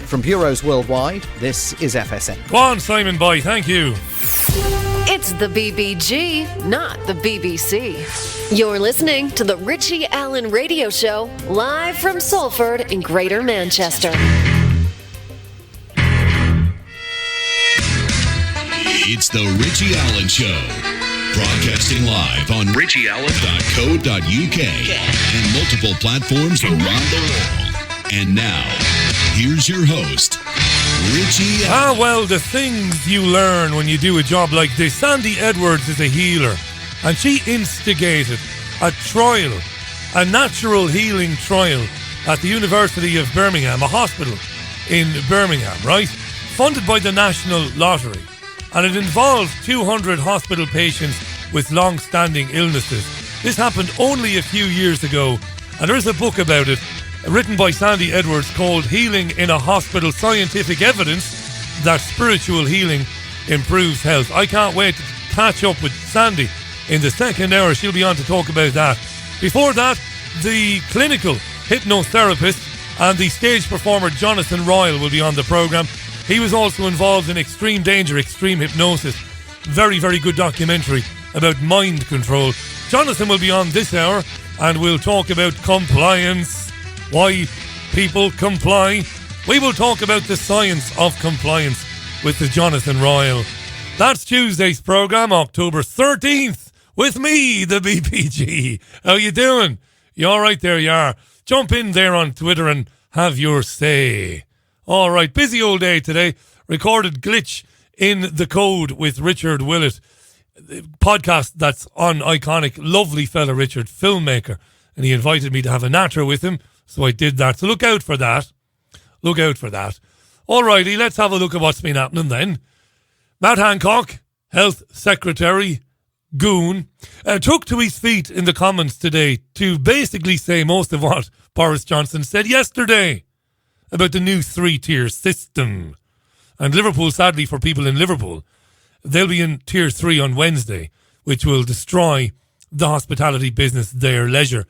From bureaus worldwide, this is FSN. Go on, Simon Boy, thank you. It's the BBG, not the BBC. You're listening to the Richie Allen Radio Show, live from Salford in Greater Manchester. It's the Richie Allen Show, broadcasting live on richieallen.co.uk and multiple platforms around the world. And now, here's your host, Richie Allen. Well, the things you learn when you do a job like this. Sandy Edwards is a healer, and she instigated a trial, a natural healing trial at the University of Birmingham, a hospital in Birmingham, right? Funded by the National Lottery. And it involved 200 hospital patients with long-standing illnesses. This happened only a few years ago, and there is a book about it written by Sandy Edwards called Healing in a Hospital, Scientific Evidence That Spiritual Healing Improves Health. I can't wait to catch up with Sandy in the second hour. She'll be on to talk about that. Before that, the clinical hypnotherapist and the stage performer Jonathan Royle will be on the programme. He was also involved in Extreme Danger, Extreme Hypnosis. Very, very good documentary about mind control. Jonathan will be on this hour and we'll talk about compliance, why people comply. We will talk about the science of compliance with the Jonathan Royle. That's Tuesday's programme, October 13th, with me, the BPG. How you doing? You all right there, you are? Jump in there on Twitter and have your say. All right, busy old day today. Recorded Glitch in the Code with Richard Willett. Podcast that's on Iconic. Lovely fella, Richard, filmmaker. And he invited me to have a natter with him, so I did that. So look out for that. Look out for that. All righty, let's have a look at what's been happening then. Matt Hancock, Health Secretary, goon, took to his feet in the Commons today to basically say most of what Boris Johnson said yesterday about the new three-tier system. And Liverpool, sadly for people in Liverpool, they'll be in tier 3 on Wednesday, which will destroy the hospitality business, their leisure.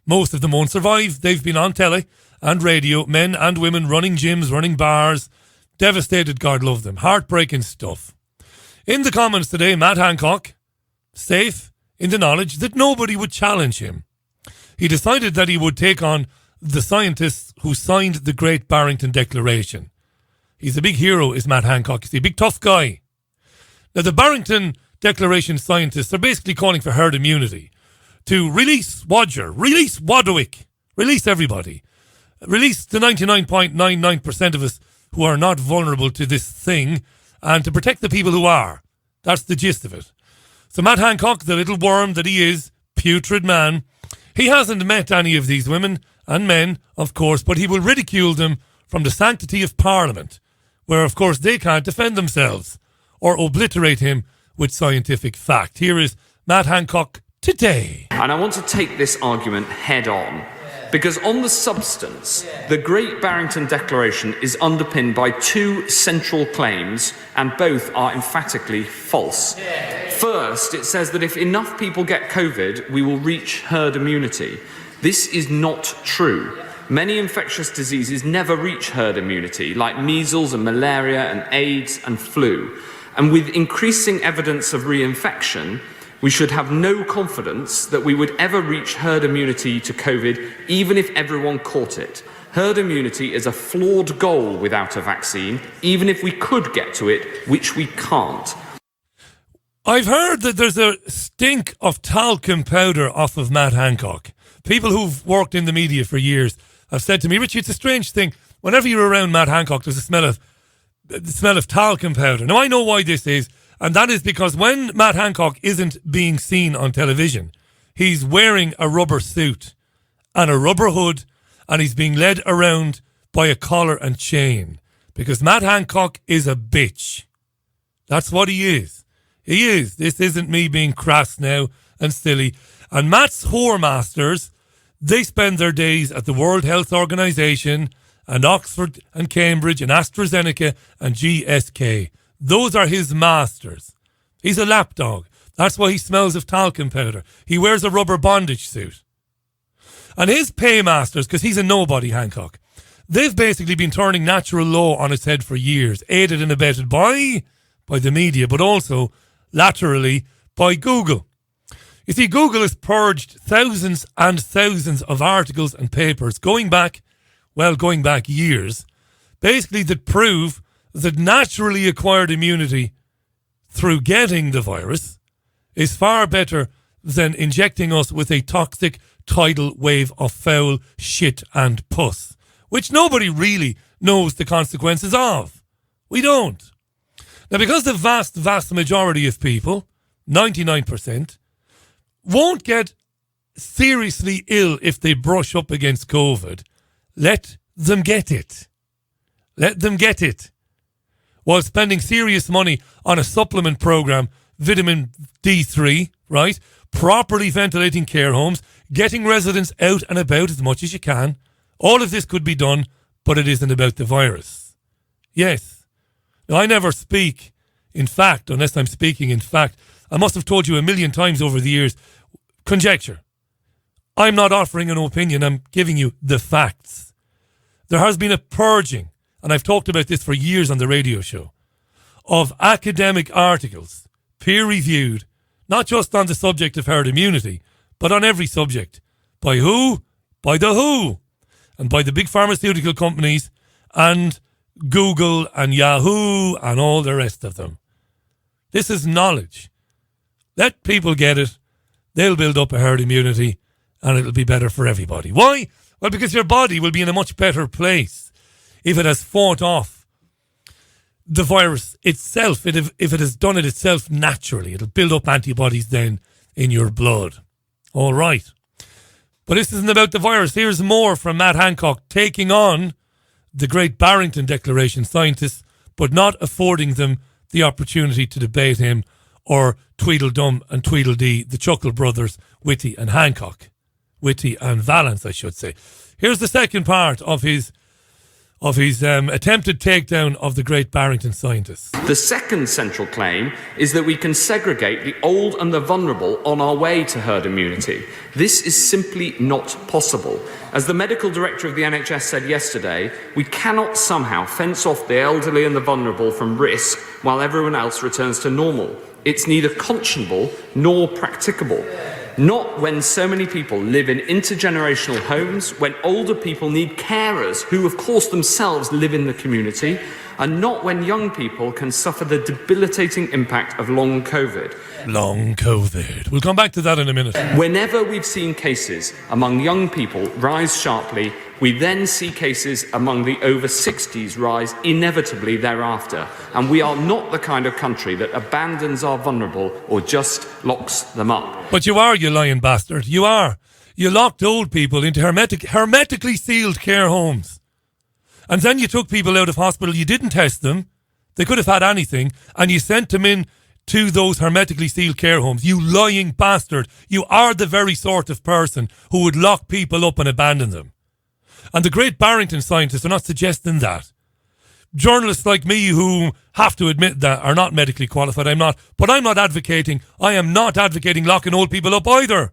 Most of them won't survive. They've been on telly and radio, men and women running gyms, running bars. Devastated, God love them. Heartbreaking stuff. In the Commons today, Matt Hancock, safe in the knowledge that nobody would challenge him. He decided that he would take on the scientists who signed the Great Barrington Declaration. He's a big hero, is Matt Hancock. He's a big tough guy. Now, the Barrington Declaration scientists are basically calling for herd immunity. To release Wodger, release Wadwick, release everybody. Release the 99.99% of us who are not vulnerable to this thing, and to protect the people who are. That's the gist of it. So Matt Hancock, the little worm that he is, putrid man, he hasn't met any of these women and men, of course, but he will ridicule them from the sanctity of Parliament, where, of course, they can't defend themselves or obliterate him with scientific fact. Here is Matt Hancock today. And I want to take this argument head on, because on the substance, the Great Barrington Declaration is underpinned by two central claims, and both are emphatically false. First, it says that if enough people get COVID, we will reach herd immunity. This is not true. Many infectious diseases never reach herd immunity, like measles and malaria and AIDS and flu. And with increasing evidence of reinfection, we should have no confidence that we would ever reach herd immunity to COVID, even if everyone caught it. Herd immunity is a flawed goal without a vaccine, even if we could get to it, which we can't. I've heard that there's a stink of talcum powder off of Matt Hancock. People who've worked in the media for years have said to me, Richie, it's a strange thing. Whenever you're around Matt Hancock, there's the smell of talcum powder. Now, I know why this is, and that is because when Matt Hancock isn't being seen on television, he's wearing a rubber suit and a rubber hood, and he's being led around by a collar and chain. Because Matt Hancock is a bitch. That's what he is. He is. This isn't me being crass now and silly. And Matt's whoremasters, they spend their days at the World Health Organization and Oxford and Cambridge and AstraZeneca and GSK. Those are his masters. He's a lapdog. That's why he smells of talcum powder. He wears a rubber bondage suit. And his paymasters, because he's a nobody, Hancock, They've basically been turning natural law on its head for years, aided and abetted by the media, but also laterally by Google. You see, Google has purged thousands and thousands of articles and papers going back years, basically that prove that naturally acquired immunity through getting the virus is far better than injecting us with a toxic tidal wave of foul shit and pus, which nobody really knows the consequences of. We don't. Now, because the vast, vast majority of people, 99%, won't get seriously ill if they brush up against COVID, let them get it. Let them get it. While spending serious money on a supplement program, vitamin D3, right? Properly ventilating care homes, getting residents out and about as much as you can. All of this could be done, but it isn't about the virus. Yes. Now, I never speak in fact, unless I'm speaking in fact. I must have told you a million times over the years, conjecture. I'm not offering an opinion, I'm giving you the facts. There has been a purging, and I've talked about this for years on the radio show, of academic articles, peer-reviewed, not just on the subject of herd immunity, but on every subject. By who? By the WHO, and by the big pharmaceutical companies, and Google, and Yahoo, and all the rest of them. This is knowledge. Let people get it. They'll build up a herd immunity, and it'll be better for everybody. Why? Well, because your body will be in a much better place if it has fought off the virus itself. If it has done it itself naturally, it'll build up antibodies then in your blood. All right. But this isn't about the virus. Here's more from Matt Hancock taking on the great Barrington Declaration scientists, but not affording them the opportunity to debate him, or Tweedledum and Tweedledee, the Chuckle brothers, Whitty and Hancock. Whitty and Valance, I should say. Here's the second part of his attempted takedown of the great Barrington scientists. The second central claim is that we can segregate the old and the vulnerable on our way to herd immunity. This is simply not possible. As the medical director of the NHS said yesterday, we cannot somehow fence off the elderly and the vulnerable from risk while everyone else returns to normal. It's neither conscionable nor practicable. Not when so many people live in intergenerational homes, when older people need carers who, of course, themselves live in the community, and not when young people can suffer the debilitating impact of long COVID. Long COVID. We'll come back to that in a minute. Whenever we've seen cases among young people rise sharply, we then see cases among the over 60s rise inevitably thereafter. And we are not the kind of country that abandons our vulnerable or just locks them up. But you are, you lying bastard. You are. You locked old people into hermetically sealed care homes. And then you took people out of hospital, you didn't test them, they could have had anything, and you sent them in to those hermetically sealed care homes. You lying bastard. You are the very sort of person who would lock people up and abandon them. And the great Barrington scientists are not suggesting that. Journalists like me who have to admit that are not medically qualified, I'm not advocating locking old people up either.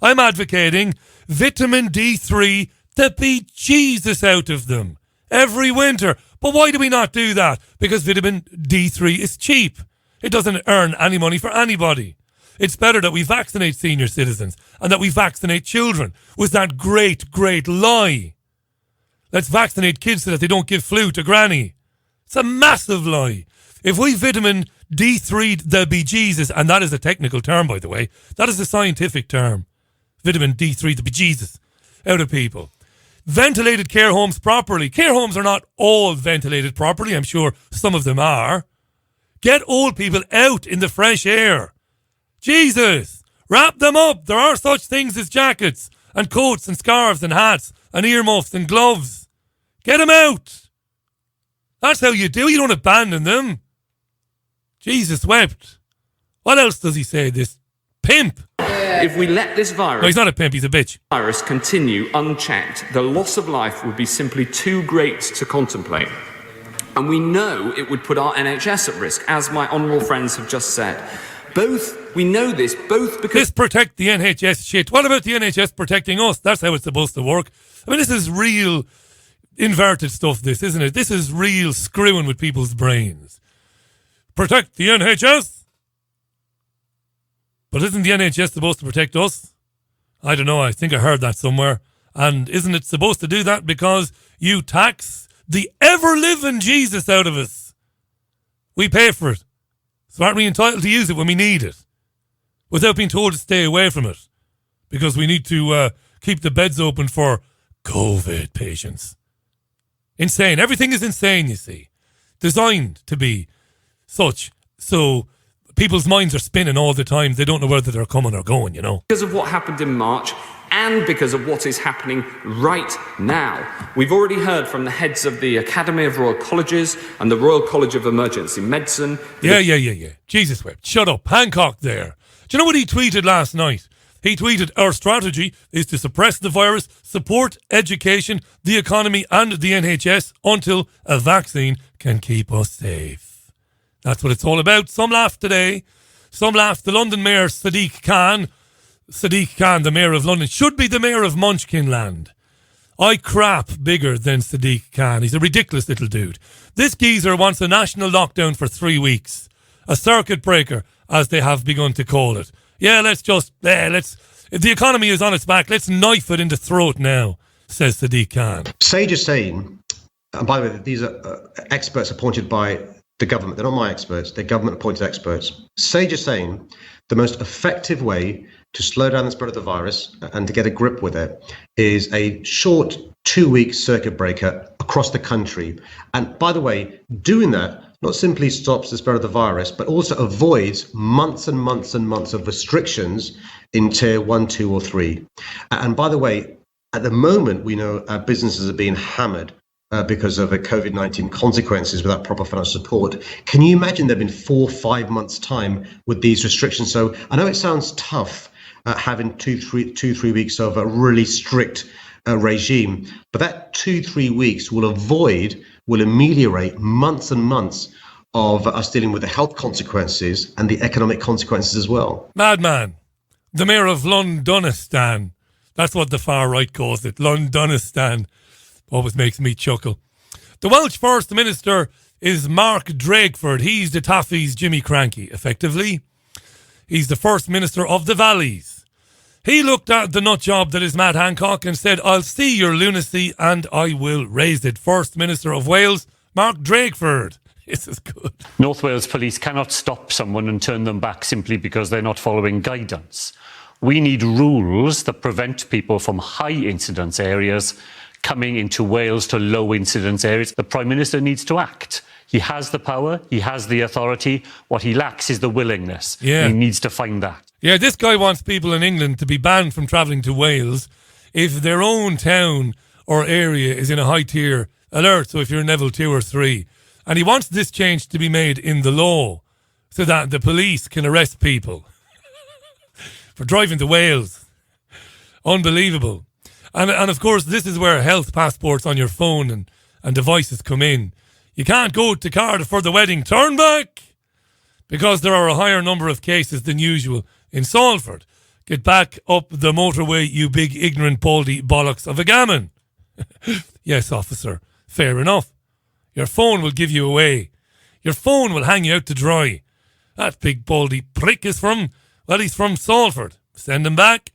I'm advocating vitamin D3 to beat Jesus out of them every winter. But why do we not do that? Because vitamin D3 is cheap. It doesn't earn any money for anybody. It's better that we vaccinate senior citizens and that we vaccinate children. Was that great, great lie? Let's vaccinate kids so that they don't give flu to granny. It's a massive lie. If we vitamin D3 the bejesus, and that is a technical term, by the way, that is a scientific term, vitamin D3 the bejesus out of people. Ventilated care homes properly. Care homes are not all ventilated properly. I'm sure some of them are. Get old people out in the fresh air. Jesus, wrap them up. There are such things as jackets and coats and scarves and hats and earmuffs and gloves. Get them out. That's how you do. You don't abandon them. Jesus wept. What else does he say, this pimp? If we let this virus... No, he's not a pimp, he's a bitch. ...virus continue unchecked, the loss of life would be simply too great to contemplate. And we know it would put our NHS at risk, as my honourable friends have just said. We know this, both because... This protect the NHS shit. What about the NHS protecting us? That's how it's supposed to work. I mean, this is real inverted stuff, this, isn't it? This is real screwing with people's brains. Protect the NHS? But isn't the NHS supposed to protect us? I don't know, I think I heard that somewhere. And isn't it supposed to do that because you tax the ever-living Jesus out of us? We pay for it. So aren't we entitled to use it when we need it? Without being told to stay away from it. Because we need to keep the beds open for COVID patients. Insane. Everything is insane, you see. Designed to be such. So people's minds are spinning all the time. They don't know whether they're coming or going, you know. Because of what happened in March and because of what is happening right now. We've already heard from the heads of the Academy of Royal Colleges and the Royal College of Emergency Medicine. Yeah. Jesus wept. Shut up. Hancock there. Do you know what he tweeted last night? He tweeted, our strategy is to suppress the virus, support education, the economy and the NHS until a vaccine can keep us safe. That's what it's all about. Some laughed today. Some laughed. The London Mayor, Sadiq Khan, the Mayor of London, should be the Mayor of Munchkinland. I crap bigger than Sadiq Khan. He's a ridiculous little dude. This geezer wants a national lockdown for 3 weeks. A circuit breaker, as they have begun to call it. Yeah, if the economy is on its back, let's knife it in the throat now, says Sadiq Khan. Sage is saying, and by the way, these are experts appointed by the government. They're not my experts. They're government-appointed experts. Sage is saying the most effective way to slow down the spread of the virus and to get a grip with it is a short 2-week circuit breaker across the country. And by the way, doing that not simply stops the spread of the virus, but also avoids months and months and months of restrictions in tier 1, 2, or 3. And by the way, at the moment, we know businesses are being hammered because of COVID-19 consequences without proper financial support. Can you imagine there have been 4 or 5 months' time with these restrictions? So I know it sounds tough having 2-3 weeks of a really strict regime, but that 2-3 weeks will ameliorate months and months of us dealing with the health consequences and the economic consequences as well. Madman. The Mayor of Londonistan. That's what the far right calls it. Londonistan. Always makes me chuckle. The Welsh First Minister is Mark Drakeford. He's the Toffee's Jimmy Cranky, effectively. He's the First Minister of the Valleys. He looked at the nut job that is Matt Hancock and said, I'll see your lunacy and I will raise it. First Minister of Wales, Mark Drakeford. This is good. North Wales Police cannot stop someone and turn them back simply because they're not following guidance. We need rules that prevent people from high incidence areas coming into Wales to low incidence areas. The Prime Minister needs to act. He has the power, he has the authority. What he lacks is the willingness. Yeah. He needs to find that. Yeah, this guy wants people in England to be banned from travelling to Wales if their own town or area is in a high tier alert, so if you're in level 2 or 3. And he wants this change to be made in the law so that the police can arrest people for driving to Wales. Unbelievable. And of course, this is where health passports on your phone and devices come in. You can't go to Cardiff for the wedding. Turn back! Because there are a higher number of cases than usual in Salford. Get back up the motorway, you big ignorant baldy bollocks of a gammon. Yes, officer. Fair enough. Your phone will give you away. Your phone will hang you out to dry. That big baldy prick is he's from Salford. Send him back.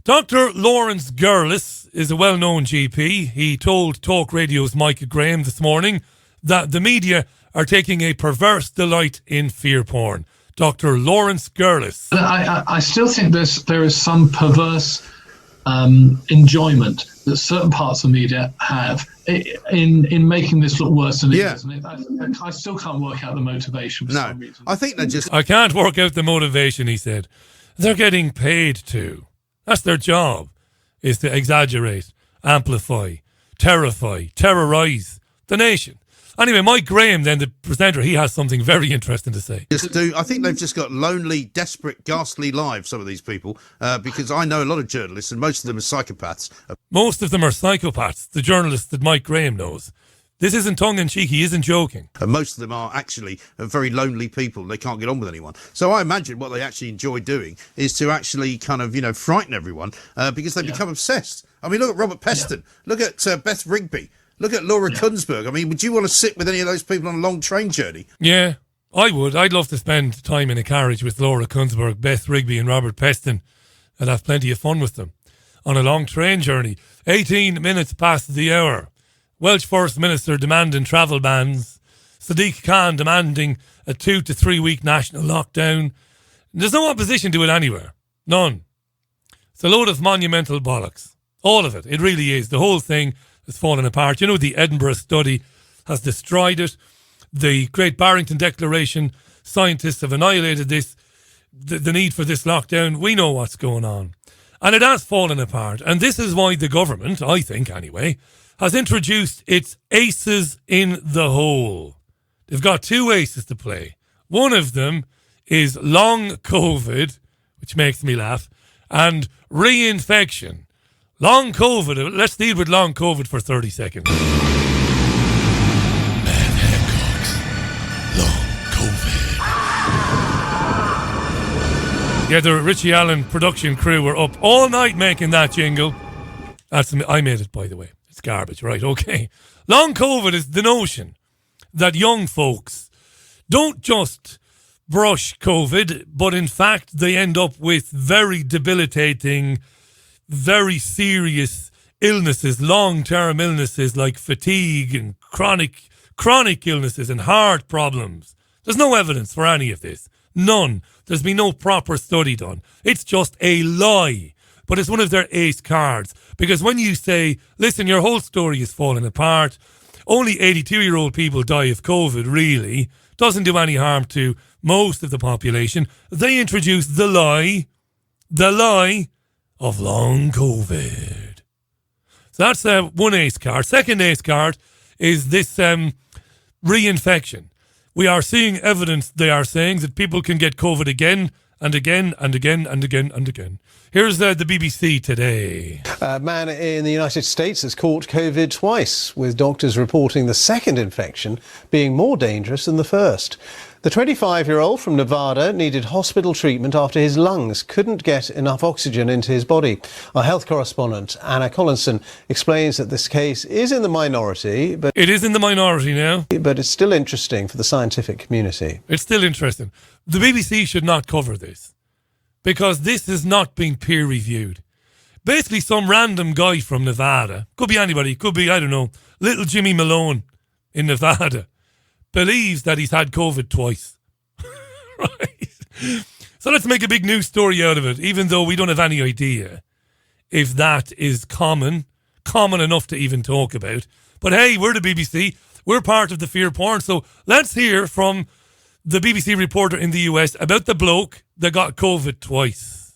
Dr. Lawrence Gurlis is a well-known GP. He told Talk Radio's Mike Graham this morning that the media are taking a perverse delight in fear porn. Dr. Lawrence Gurlis. I still think there is some perverse enjoyment that certain parts of the media have in making this look worse than it is. And I still can't work out the motivation for some reason. I think they're just... I can't work out the motivation, he said. They're getting paid to. That's their job, is to exaggerate, amplify, terrify, terrorise the nation. Anyway, Mike Graham, then, the presenter, he has something very interesting to say. I think they've just got lonely, desperate, ghastly lives, some of these people, because I know a lot of journalists, and most of them are psychopaths. Most of them are psychopaths, the journalists that Mike Graham knows. This isn't tongue-in-cheek, he isn't joking. And most of them are actually very lonely people. They can't get on with anyone. So I imagine what they actually enjoy doing is to actually kind of, frighten everyone because they become obsessed. I mean, look at Robert Peston. Look at Beth Rigby. Look at Laura Kunsberg. I mean, would you want to sit with any of those people on a long train journey? Yeah, I would. I'd love to spend time in a carriage with Laura Kunsberg, Beth Rigby and Robert Peston. I'd have plenty of fun with them on a long train journey. 18 minutes past the hour. Welsh First Minister demanding travel bans. Sadiq Khan demanding a 2 to 3 week national lockdown. There's no opposition to it anywhere. None. It's a load of monumental bollocks. All of it. It really is. The whole thing has fallen apart. You know, the Edinburgh study has destroyed it. The Great Barrington Declaration, scientists have annihilated this, the need for this lockdown. We know what's going on. And it has fallen apart. And this is why the government, I think anyway, has introduced its aces in the hole. They've got 2 aces to play. One of them is long COVID, which makes me laugh, and reinfection. Long COVID. Let's deal with long COVID for 30 seconds. Matt Hancock's long COVID. Yeah, the Richie Allen production crew were up all night making that jingle. I made it, by the way. It's garbage, right? Okay. Long COVID is the notion that young folks don't just brush COVID, but in fact they end up with very debilitating, very serious illnesses, long-term illnesses like fatigue and chronic illnesses and heart problems. There's no evidence for any of this. None. There's been no proper study done. It's just a lie. But it's one of their ace cards. Because when you say, listen, your whole story is falling apart, only 82-year-old people die of COVID, really, doesn't do any harm to most of the population, they introduce the lie of long COVID. So that's one ace card. Second ace card is this reinfection. We are seeing evidence, they are saying, that people can get COVID again and again and again and again and again. Here's the BBC today. A man in the United States has caught COVID twice, with doctors reporting the second infection being more dangerous than the first. The 25-year-old from Nevada needed hospital treatment after his lungs couldn't get enough oxygen into his body. Our health correspondent, Anna Collinson, explains that this case is in the minority. But it is in the minority now. But it's still interesting for the scientific community. It's still interesting. The BBC should not cover this, because this has not been peer-reviewed. Basically, some random guy from Nevada, could be anybody, could be, I don't know, little Jimmy Malone in Nevada, believes that he's had COVID twice. Right? So let's make a big news story out of it, even though we don't have any idea if that is common enough to even talk about. But hey, we're the BBC. We're part of the fear porn. So let's hear from the BBC reporter in the US about the bloke that got COVID twice.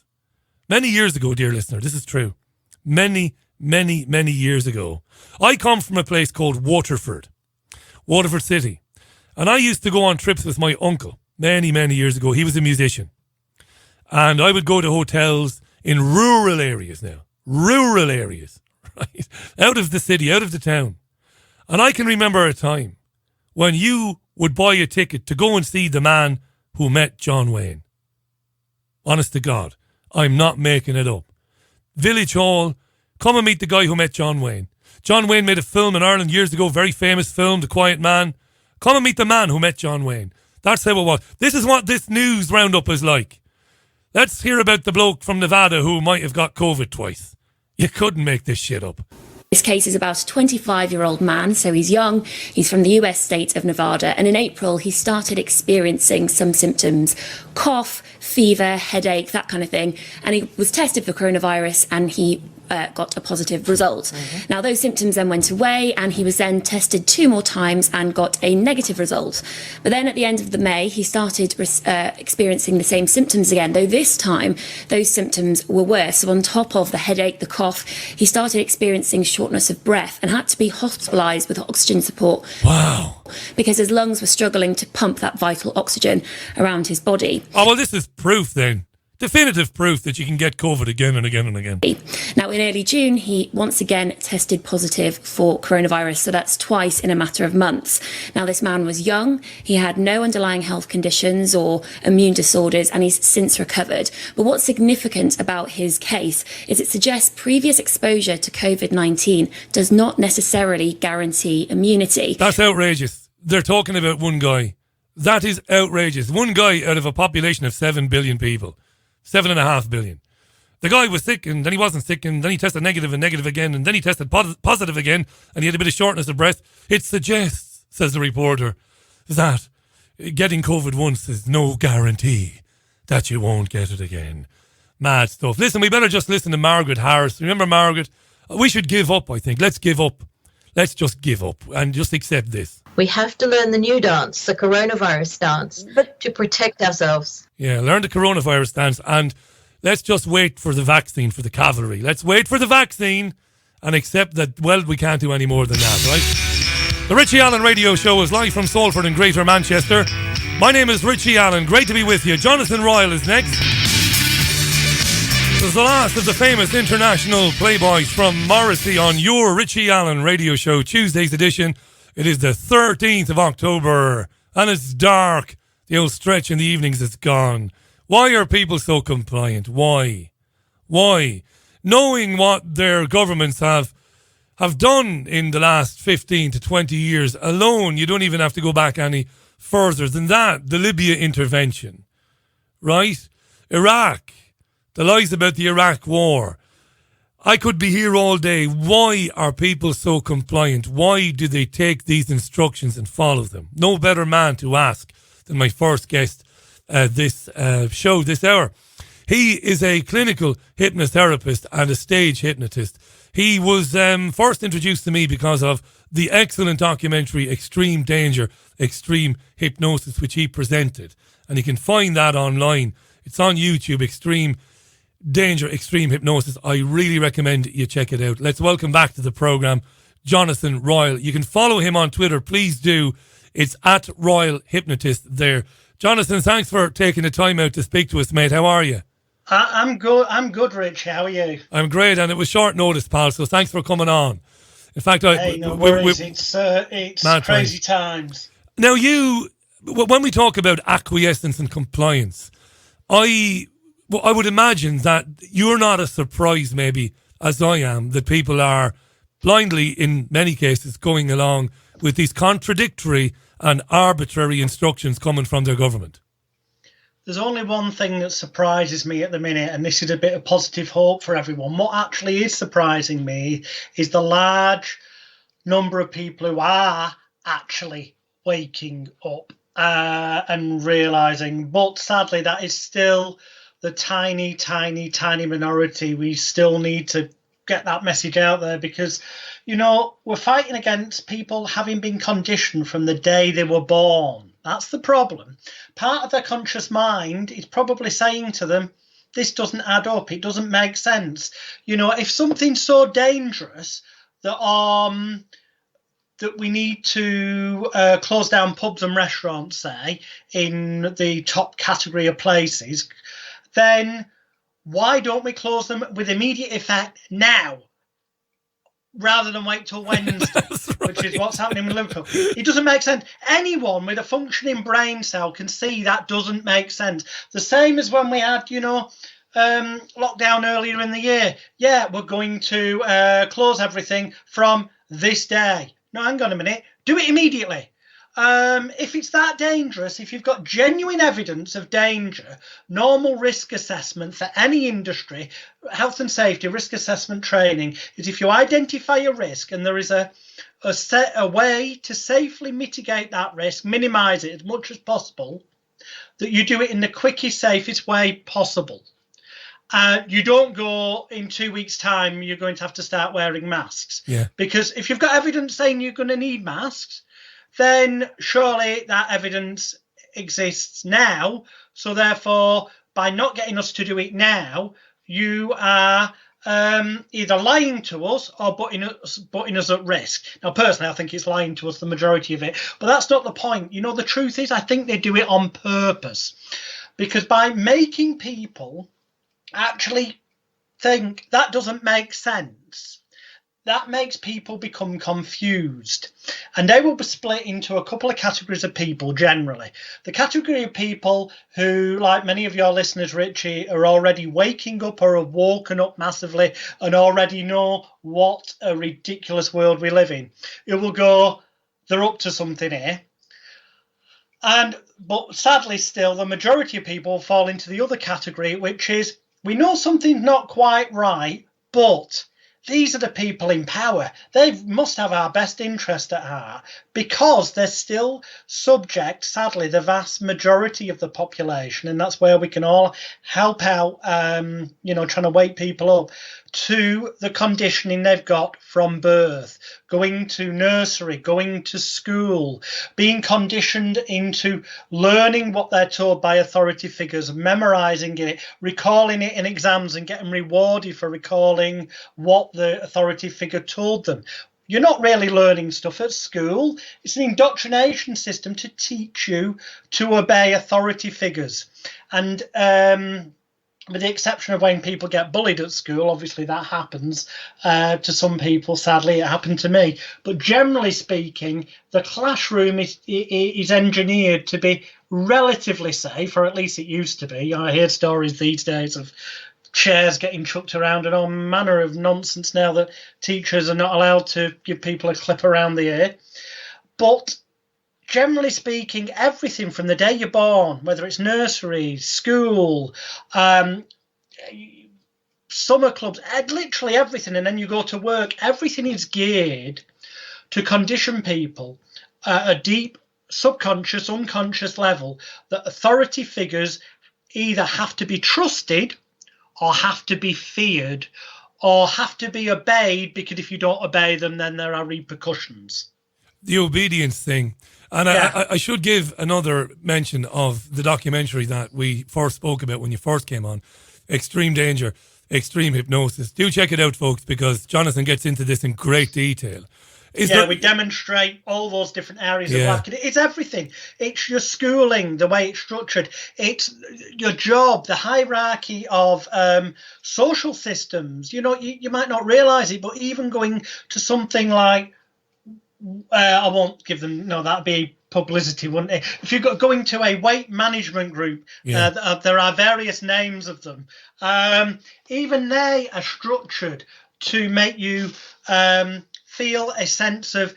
Many years ago, dear listener, this is true. Many years ago. I come from a place called Waterford City. And I used to go on trips with my uncle many years ago. He was a musician. And I would go to hotels in rural areas now. Rural areas, right? Out of the city, out of the town. And I can remember a time when you would buy a ticket to go and see the man who met John Wayne. Honest to God, I'm not making it up. Village Hall, come and meet the guy who met John Wayne. John Wayne made a film in Ireland years ago, very famous film, The Quiet Man. Come and meet the man who met John Wayne. That's how it was. This is what this news roundup is like. Let's hear about the bloke from Nevada who might have got COVID twice. You couldn't make this shit up. This case is about a 25-year-old man, so he's young. He's from the US state of Nevada, and in April he started experiencing some symptoms: cough, fever, headache, that kind of thing. And he was tested for coronavirus, and he got a positive result. Now, those symptoms then went away, and he was then tested 2 more times and got a negative result. But then at the end of May, he started experiencing the same symptoms again, though this time those symptoms were worse. So on top of the headache, the cough, he started experiencing shortness of breath and had to be hospitalised with oxygen support. Wow. Because his lungs were struggling to pump that vital oxygen around his body. Oh, well, this is proof then definitive proof that you can get COVID again and again and again. Now, in early June, he once again tested positive for coronavirus, so that's twice in a matter of months. Now, this man was young, he had no underlying health conditions or immune disorders, and he's since recovered. But what's significant about his case is it suggests previous exposure to COVID-19 does not necessarily guarantee immunity. That's outrageous. They're talking about one guy. That is outrageous. One guy out of a population of 7 billion people. 7.5 billion. The guy was sick and then he wasn't sick and then he tested negative and negative again and then he tested positive again and he had a bit of shortness of breath. It suggests, says the reporter, that getting COVID once is no guarantee that you won't get it again. Mad stuff. Listen, we better just listen to Margaret Harris. Remember Margaret? We should give up, I think. Let's give up. Let's just give up and just accept this. We have to learn the new dance, the coronavirus dance, to protect ourselves. Yeah, learn the coronavirus dance and let's just wait for the vaccine for the cavalry. Let's wait for the vaccine and accept that, well, we can't do any more than that, right? The Richie Allen Radio Show is live from Salford in Greater Manchester. My name is Richie Allen. Great to be with you. Jonathan Royle is next. This is the last of the famous international playboys from Morrissey on your Richie Allen Radio Show, Tuesday's edition. It is the 13th of October, and it's dark. The old stretch in the evenings is gone. Why are people so compliant? Why? Why? Knowing what their governments have done in the last 15 to 20 years alone, you don't even have to go back any further than that. The Libya intervention, right? Iraq, the lies about the Iraq war. I could be here all day. Why are people so compliant? Why do they take these instructions and follow them? No better man to ask than my first guest this show, this hour. He is a clinical hypnotherapist and a stage hypnotist. He was first introduced to me because of the excellent documentary Extreme Danger, Extreme Hypnosis, which he presented. And you can find that online. It's on YouTube, Extreme Danger, Extreme Hypnosis. I really recommend you check it out. Let's welcome back to the programme Jonathan Royle. You can follow him on Twitter. Please do. It's at Royle Hypnotist there. Jonathan, thanks for taking the time out to speak to us, mate. How are you? I'm good, Rich. How are you? I'm great, and it was short notice, pal, so thanks for coming on. In fact, no worries. It's crazy times. Now, when we talk about acquiescence and compliance, I would imagine that you're not as surprised, maybe, as I am, that people are blindly, in many cases, going along with these contradictory and arbitrary instructions coming from their government. There's only one thing that surprises me at the minute, and this is a bit of positive hope for everyone. What actually is surprising me is the large number of people who are actually waking up and realising. But sadly, that is still the tiny minority. We still need to get that message out there because, we're fighting against people having been conditioned from the day they were born. That's the problem. Part of their conscious mind is probably saying to them, this doesn't add up. It doesn't make sense. If something's so dangerous that we need to close down pubs and restaurants, say, in the top category of places, then why don't we close them with immediate effect now, rather than wait till Wednesday, which is what's happening with Liverpool? It doesn't make sense. Anyone with a functioning brain cell can see that doesn't make sense. The same as when we had, lockdown earlier in the year. Yeah, we're going to close everything from this day. No, hang on a minute. Do it immediately. If it's that dangerous, if you've got genuine evidence of danger, normal risk assessment for any industry, health and safety, risk assessment training, is if you identify a risk and there is a way to safely mitigate that risk, minimise it as much as possible, that you do it in the quickest, safest way possible. You don't go in 2 weeks' time, you're going to have to start wearing masks. Yeah. Because if you've got evidence saying you're going to need masks, then surely that evidence exists now. So therefore, by not getting us to do it now, you are either lying to us or putting us at risk. Now, personally, I think it's lying to us, the majority of it. But that's not the point. The truth is, I think they do it on purpose. because by making people actually think that doesn't make sense, that makes people become confused, and they will be split into a couple of categories of people generally. The category of people who, like many of your listeners, Richie, are already waking up or have woken up massively and already know what a ridiculous world we live in. It will go, they're up to something here. But sadly still, the majority of people fall into the other category, which is, we know something's not quite right, but these are the people in power. They must have our best interest at heart, because they're still subject, sadly, the vast majority of the population, and that's where we can all help out, trying to wake people up, to the conditioning they've got from birth, going to nursery, going to school, being conditioned into learning what they're told by authority figures, memorizing it, recalling it in exams and getting rewarded for recalling what the authority figure told them. You're not really learning stuff at school. It's an indoctrination system to teach you to obey authority figures. And with the exception of when people get bullied at school, obviously that happens to some people. Sadly, it happened to me. But generally speaking, the classroom is engineered to be relatively safe, or at least it used to be. I hear stories these days of chairs getting chucked around and all manner of nonsense now that teachers are not allowed to give people a clip around the ear. But generally speaking, everything from the day you're born, whether it's nursery, school, summer clubs, literally everything, and then you go to work, everything is geared to condition people at a deep subconscious, unconscious level that authority figures either have to be trusted or have to be feared or have to be obeyed, because if you don't obey them, then there are repercussions. The obedience thing. And yeah. I should give another mention of the documentary that we first spoke about when you first came on, Extreme Danger, Extreme Hypnosis. Do check it out, folks, because Jonathan gets into this in great detail. We demonstrate all those different areas of life. It's everything. It's your schooling, the way it's structured. It's your job, the hierarchy of social systems. You might not realise it, but even going to something like, I won't give them, no, that'd be publicity, wouldn't it? If you're going to a weight management group, there are various names of them. Even they are structured to make you feel a sense of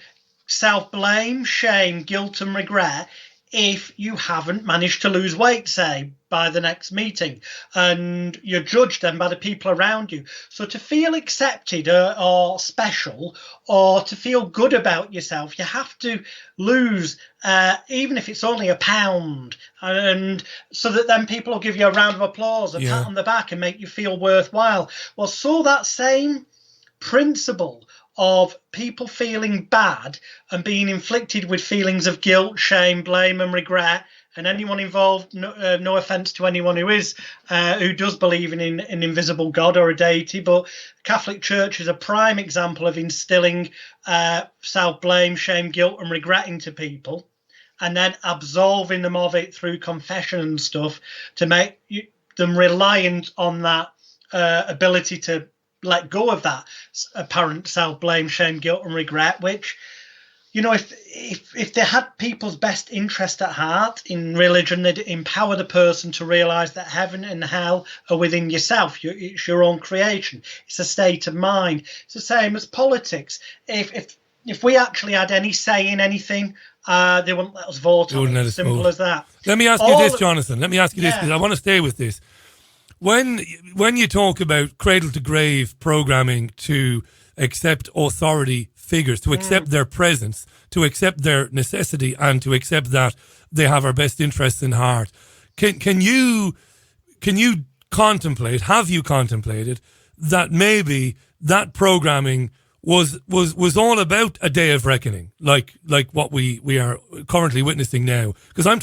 self-blame, shame, guilt and regret if you haven't managed to lose weight, say, by the next meeting, and you're judged then by the people around you. So to feel accepted or special, or to feel good about yourself, you have to lose, even if it's only £1, and so that then people will give you a round of applause, a pat on the back, and make you feel worthwhile. Well, so that same principle of people feeling bad and being inflicted with feelings of guilt, shame, blame and regret, and anyone involved, no offence to anyone who does believe in an invisible God or a deity, but Catholic Church is a prime example of instilling self-blame, shame, guilt and regret into people, and then absolving them of it through confession and stuff to make them reliant on that ability to let go of that apparent self-blame, shame, guilt and regret, which, if they had people's best interest at heart in religion, they'd empower the person to realise that heaven and hell are within yourself. It's your own creation. It's a state of mind. It's the same as politics. If we actually had any say in anything, they wouldn't let us vote on it. Simple as that. Let me ask you this, Jonathan. Let me ask you this, because I want to stay with this. When you talk about cradle to grave programming to accept authority figures, to accept their presence, to accept their necessity, and to accept that they have our best interests in heart, can you contemplate? Have you contemplated that maybe that programming was all about a day of reckoning, like what we are currently witnessing now? Because I'm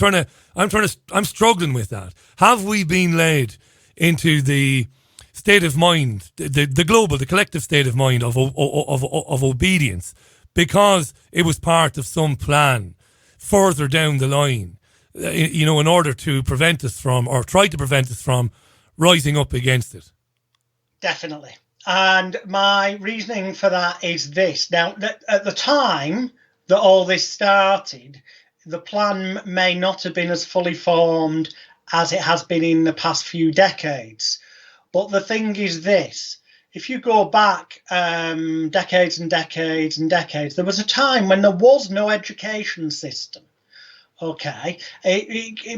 struggling with that. Have we been led into the state of mind, the collective state of mind of obedience, because it was part of some plan further down the line in order to prevent us from, or try to prevent us from, rising up against it. Definitely. And my reasoning for that is this. Now, at the time that all this started, the plan may not have been as fully formed as it has been in the past few decades. But the thing is this. If you go back decades and decades and decades, there was a time when there was no education system. Okay,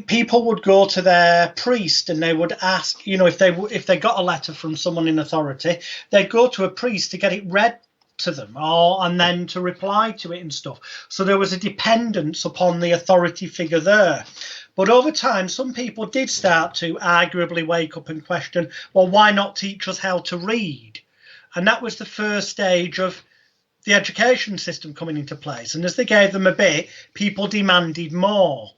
people would go to their priest and they would ask, if they got a letter from someone in authority, they'd go to a priest to get it read to them, and then to reply to it and stuff. So there was a dependence upon the authority figure there. But over time, some people did start to arguably wake up and question, well, why not teach us how to read? And that was the first stage of the education system coming into place. And as they gave them a bit, people demanded more.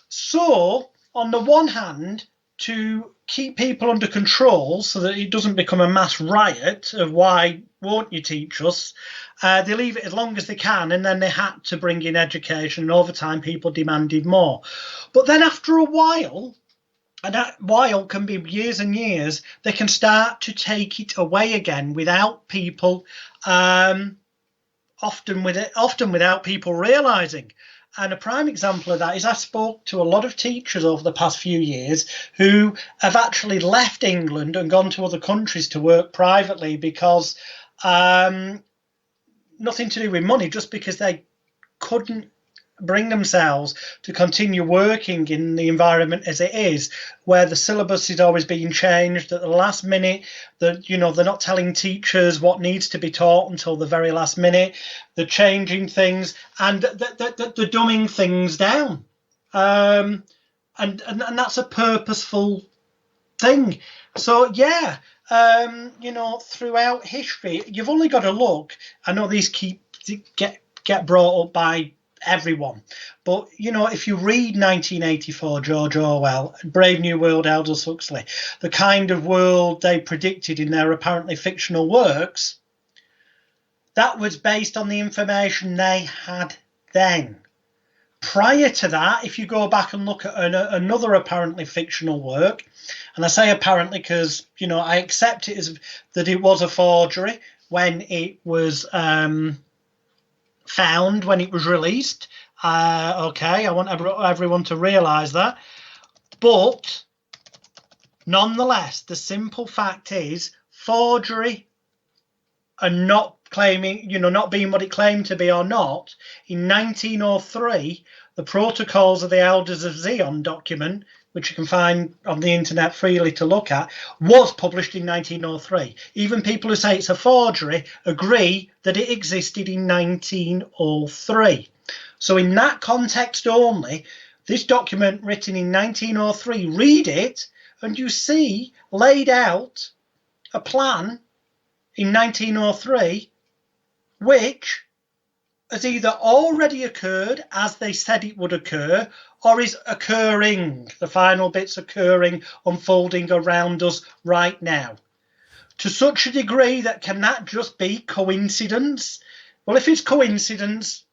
So, on the one hand, to keep people under control so that it doesn't become a mass riot of why won't you teach us, they leave it as long as they can, and then they had to bring in education, and over time people demanded more. But then after a while, and that while can be years and years, they can start to take it away again without people, often without people realising. And a prime example of that is I spoke to a lot of teachers over the past few years who have actually left England and gone to other countries to work privately because nothing to do with money, just because they couldn't bring themselves to continue working in the environment as it is, where the syllabus is always being changed at the last minute. They're not telling teachers what needs to be taught until the very last minute. They're changing things and they're dumbing things down. And that's a purposeful thing. So yeah, throughout history, you've only got to look. I know these get brought up by everyone, but if you read 1984, George Orwell, Brave New World, Aldous Huxley, the kind of world they predicted in their apparently fictional works, that was based on the information they had then. Prior to that, if you go back and look at another apparently fictional work, and I say apparently because I accept it as that it was a forgery when it was found, when it was released. I want everyone to realise that. But nonetheless, the simple fact is forgery and not claiming, not being what it claimed to be or not. In 1903, the Protocols of the Elders of Zion document, which you can find on the internet freely to look at, was published in 1903. Even people who say it's a forgery agree that it existed in 1903. So in that context only, this document written in 1903, read it and you see laid out a plan in 1903 which has either already occurred as they said it would occur, or is occurring, the final bits occurring, unfolding around us right now. To such a degree that can that just be coincidence? Well, if it's coincidence,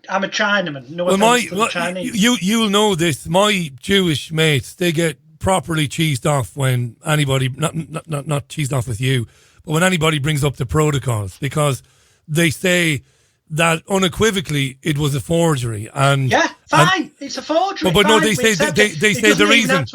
I'm a Chinaman. No offense to the Chinese. You'll know this. My Jewish mates, they get properly cheesed off when anybody, not cheesed off with you, but when anybody brings up the protocols, because they say that unequivocally it was a forgery. And yeah, fine, it's a forgery. But no, they say the reason.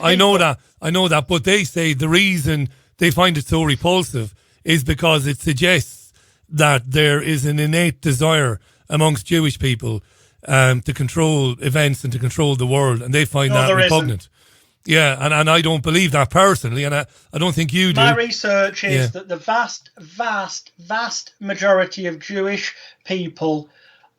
I know that. But they say the reason they find it so repulsive is because it suggests that there is an innate desire amongst Jewish people to control events and to control the world, and they find that repugnant. Isn't. Yeah, and I don't believe that personally, and I don't think you do. My research is that the vast, vast, vast majority of Jewish people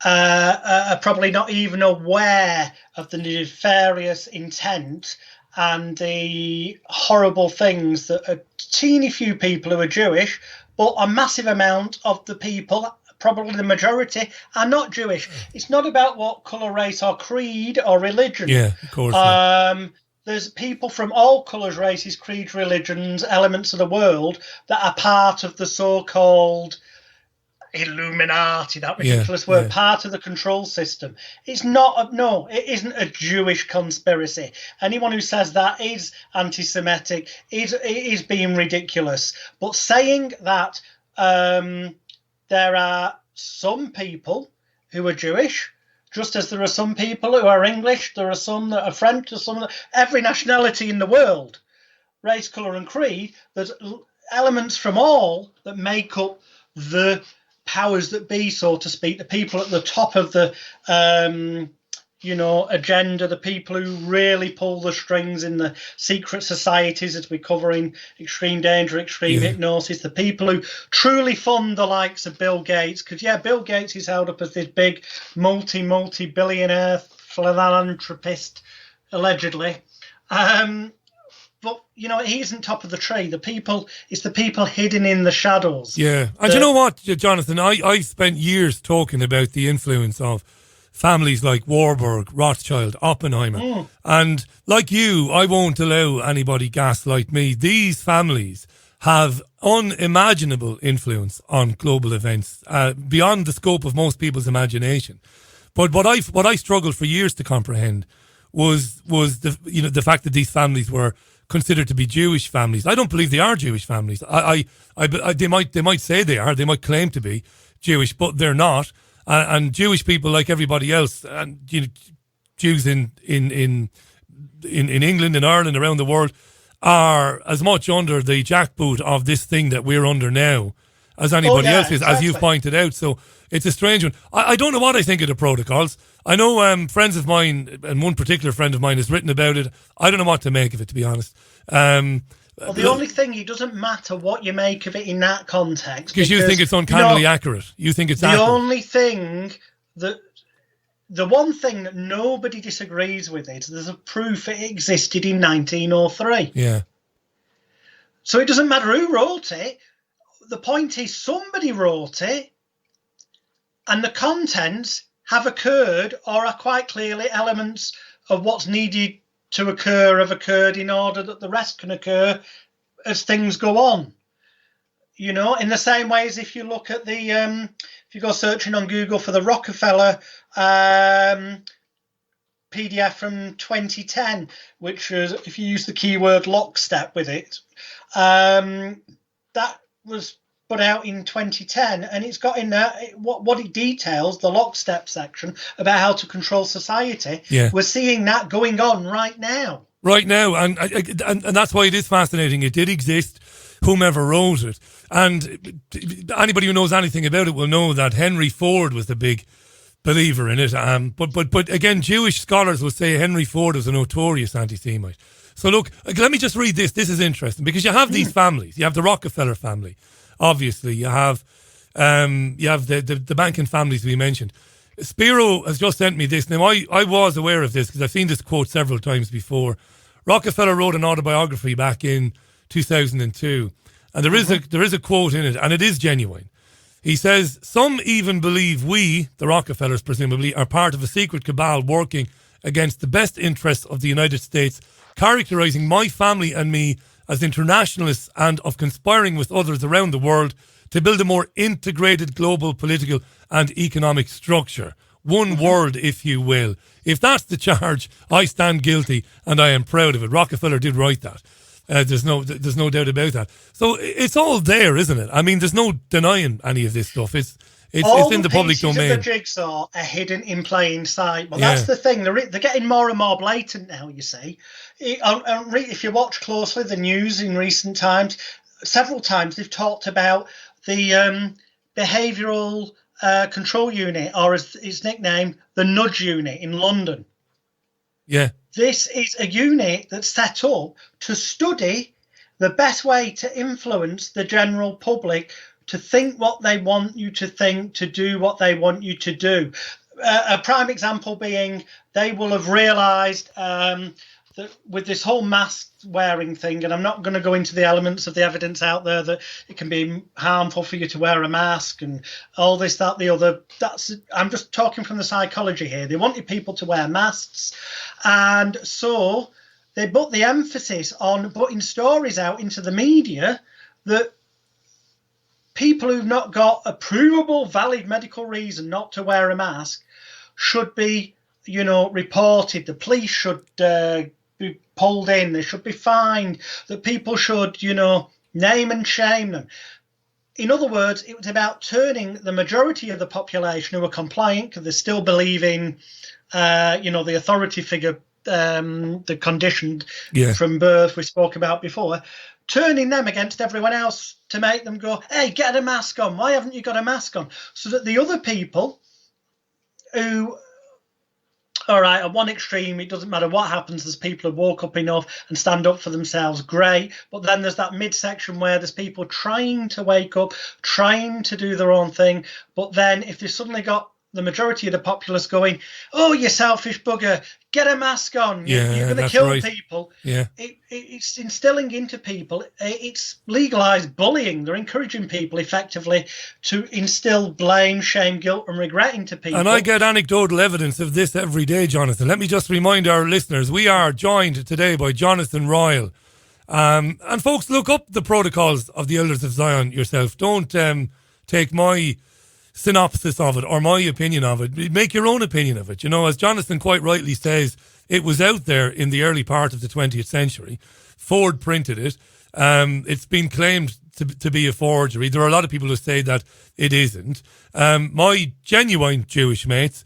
are probably not even aware of the nefarious intent and the horrible things that a teeny few people who are Jewish, but a massive amount of the people, probably the majority, are not Jewish. It's not about what colour, race or creed or religion. Yeah, of course. There's people from all colours, races, creeds, religions, elements of the world that are part of the so-called Illuminati, that ridiculous word, part of the control system. It's not, no, it isn't a Jewish conspiracy. Anyone who says that is anti-Semitic, is being ridiculous. But saying that there are some people who are Jewish, just as there are some people who are English, there are some that are French, there's some, every nationality in the world, race, colour and creed, there's elements from all that make up the powers that be, so to speak, the people at the top of the agenda, the people who really pull the strings in the secret societies, as we cover in Extreme Danger, Extreme Hypnosis, the people who truly fund the likes of Bill Gates, because Bill Gates is held up as this big multi-billionaire philanthropist, allegedly. But, he isn't top of the tree. It's the people hidden in the shadows. Yeah. And you know what, Jonathan? I spent years talking about the influence of families like Warburg, Rothschild, Oppenheimer. And like you, I won't allow anybody gaslight me. These families have unimaginable influence on global events, beyond the scope of most people's imagination. But what I struggled for years to comprehend was the fact that these families were considered to be Jewish families. I don't believe they are Jewish families. They might say they are. They might claim to be Jewish, but they're not. And Jewish people, like everybody else, and Jews in England, in Ireland, around the world, are as much under the jackboot of this thing that we're under now as anybody else is, as you've pointed out. So it's a strange one. I don't know what I think of the protocols. I know friends of mine, and one particular friend of mine has written about it. I don't know what to make of it, to be honest. Well, the only thing, it doesn't matter what you make of it in that context. Because you think it's uncannily accurate. You think it's accurate. The only thing the one thing that nobody disagrees with is there's a proof it existed in 1903. Yeah. So it doesn't matter who wrote it. The point is somebody wrote it, and the contents have occurred or are quite clearly elements of what's needed to occur have occurred in order that the rest can occur as things go on. In the same way as if you look at the, if you go searching on Google for the Rockefeller PDF from 2010, which was, if you use the keyword lockstep with it, that was put out in 2010, and it's got in there what it details, the lockstep section about how to control society. We're seeing that going on right now. And that's why it is fascinating. It did exist, whomever wrote it, and anybody who knows anything about it will know that Henry Ford was the big believer in it. But again, Jewish scholars will say Henry Ford was a notorious anti-Semite. So look, let me just read this. This is interesting because you have these families. You have the Rockefeller family. Obviously, you have the banking families we mentioned. Spiro has just sent me this. Now, I was aware of this because I've seen this quote several times before. Rockefeller wrote an autobiography back in 2002, and there is a quote in it, and it is genuine. He says, "Some even believe we, the Rockefellers presumably, are part of a secret cabal working against the best interests of the United States, characterizing my family and me as internationalists and of conspiring with others around the world to build a more integrated global political and economic structure. One world, if you will. If that's the charge, I stand guilty and I am proud of it." Rockefeller did write that. There's no doubt about that. So it's all there, isn't it? I mean, there's no denying any of this stuff. It's in the public domain. All the jigsaw are hidden in plain sight. Well, that's the thing. They're getting more and more blatant now, you see. If you watch closely the news in recent times, several times they've talked about the behavioural control unit, or as it's nicknamed, the nudge unit in London. Yeah. This is a unit that's set up to study the best way to influence the general public to think what they want you to think, to do what they want you to do. A prime example being they will have realised that with this whole mask wearing thing, and I'm not going to go into the elements of the evidence out there that it can be harmful for you to wear a mask and all this, that, the other. I'm just talking from the psychology here. They wanted people to wear masks, and so they put the emphasis on putting stories out into the media that people who've not got a provable, valid medical reason not to wear a mask should be, reported. The police should be pulled in. They should be fined. That people should, name and shame them. In other words, it was about turning the majority of the population who are compliant because they still believe in, the authority figure, the conditioned from birth we spoke about before, turning them against everyone else to make them go, hey, get a mask on. Why haven't you got a mask on? So that the other people who, all right, at one extreme, it doesn't matter what happens. There's people who walk up enough and stand up for themselves. Great. But then there's that midsection where there's people trying to wake up, trying to do their own thing. But then if they've suddenly got the majority of the populace going, oh, you selfish bugger, get a mask on. You're going to kill people. Yeah. It's instilling into people. It's legalized bullying. They're encouraging people effectively to instill blame, shame, guilt, and regret into people. And I get anecdotal evidence of this every day, Jonathan. Let me just remind our listeners, we are joined today by Jonathan Royle. And folks, look up the protocols of the Elders of Zion yourself. Don't take my synopsis of it or my opinion of it. Make your own opinion of it. As Jonathan quite rightly says, it was out there in the early part of the 20th century. Ford printed it. It's been claimed to be a forgery. There are a lot of people who say that it isn't. My genuine Jewish mates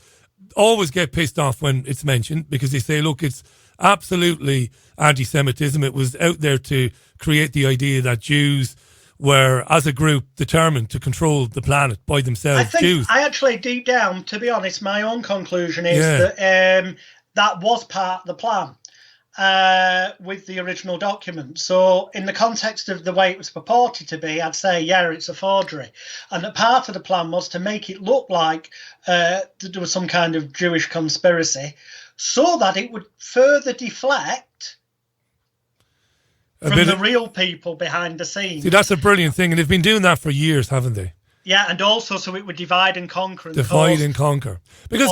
always get pissed off when it's mentioned because they say, look, it's absolutely anti-Semitism. It was out there to create the idea that Jews were, as a group, determined to control the planet by themselves. I actually, deep down, to be honest, my own conclusion is that that was part of the plan with the original document. So in the context of the way it was purported to be, I'd say, it's a forgery. And that part of the plan was to make it look like there was some kind of Jewish conspiracy so that it would further deflect from the real people behind the scenes. See, that's a brilliant thing, and they've been doing that for years, haven't they? Yeah, and also so it would divide and conquer. Because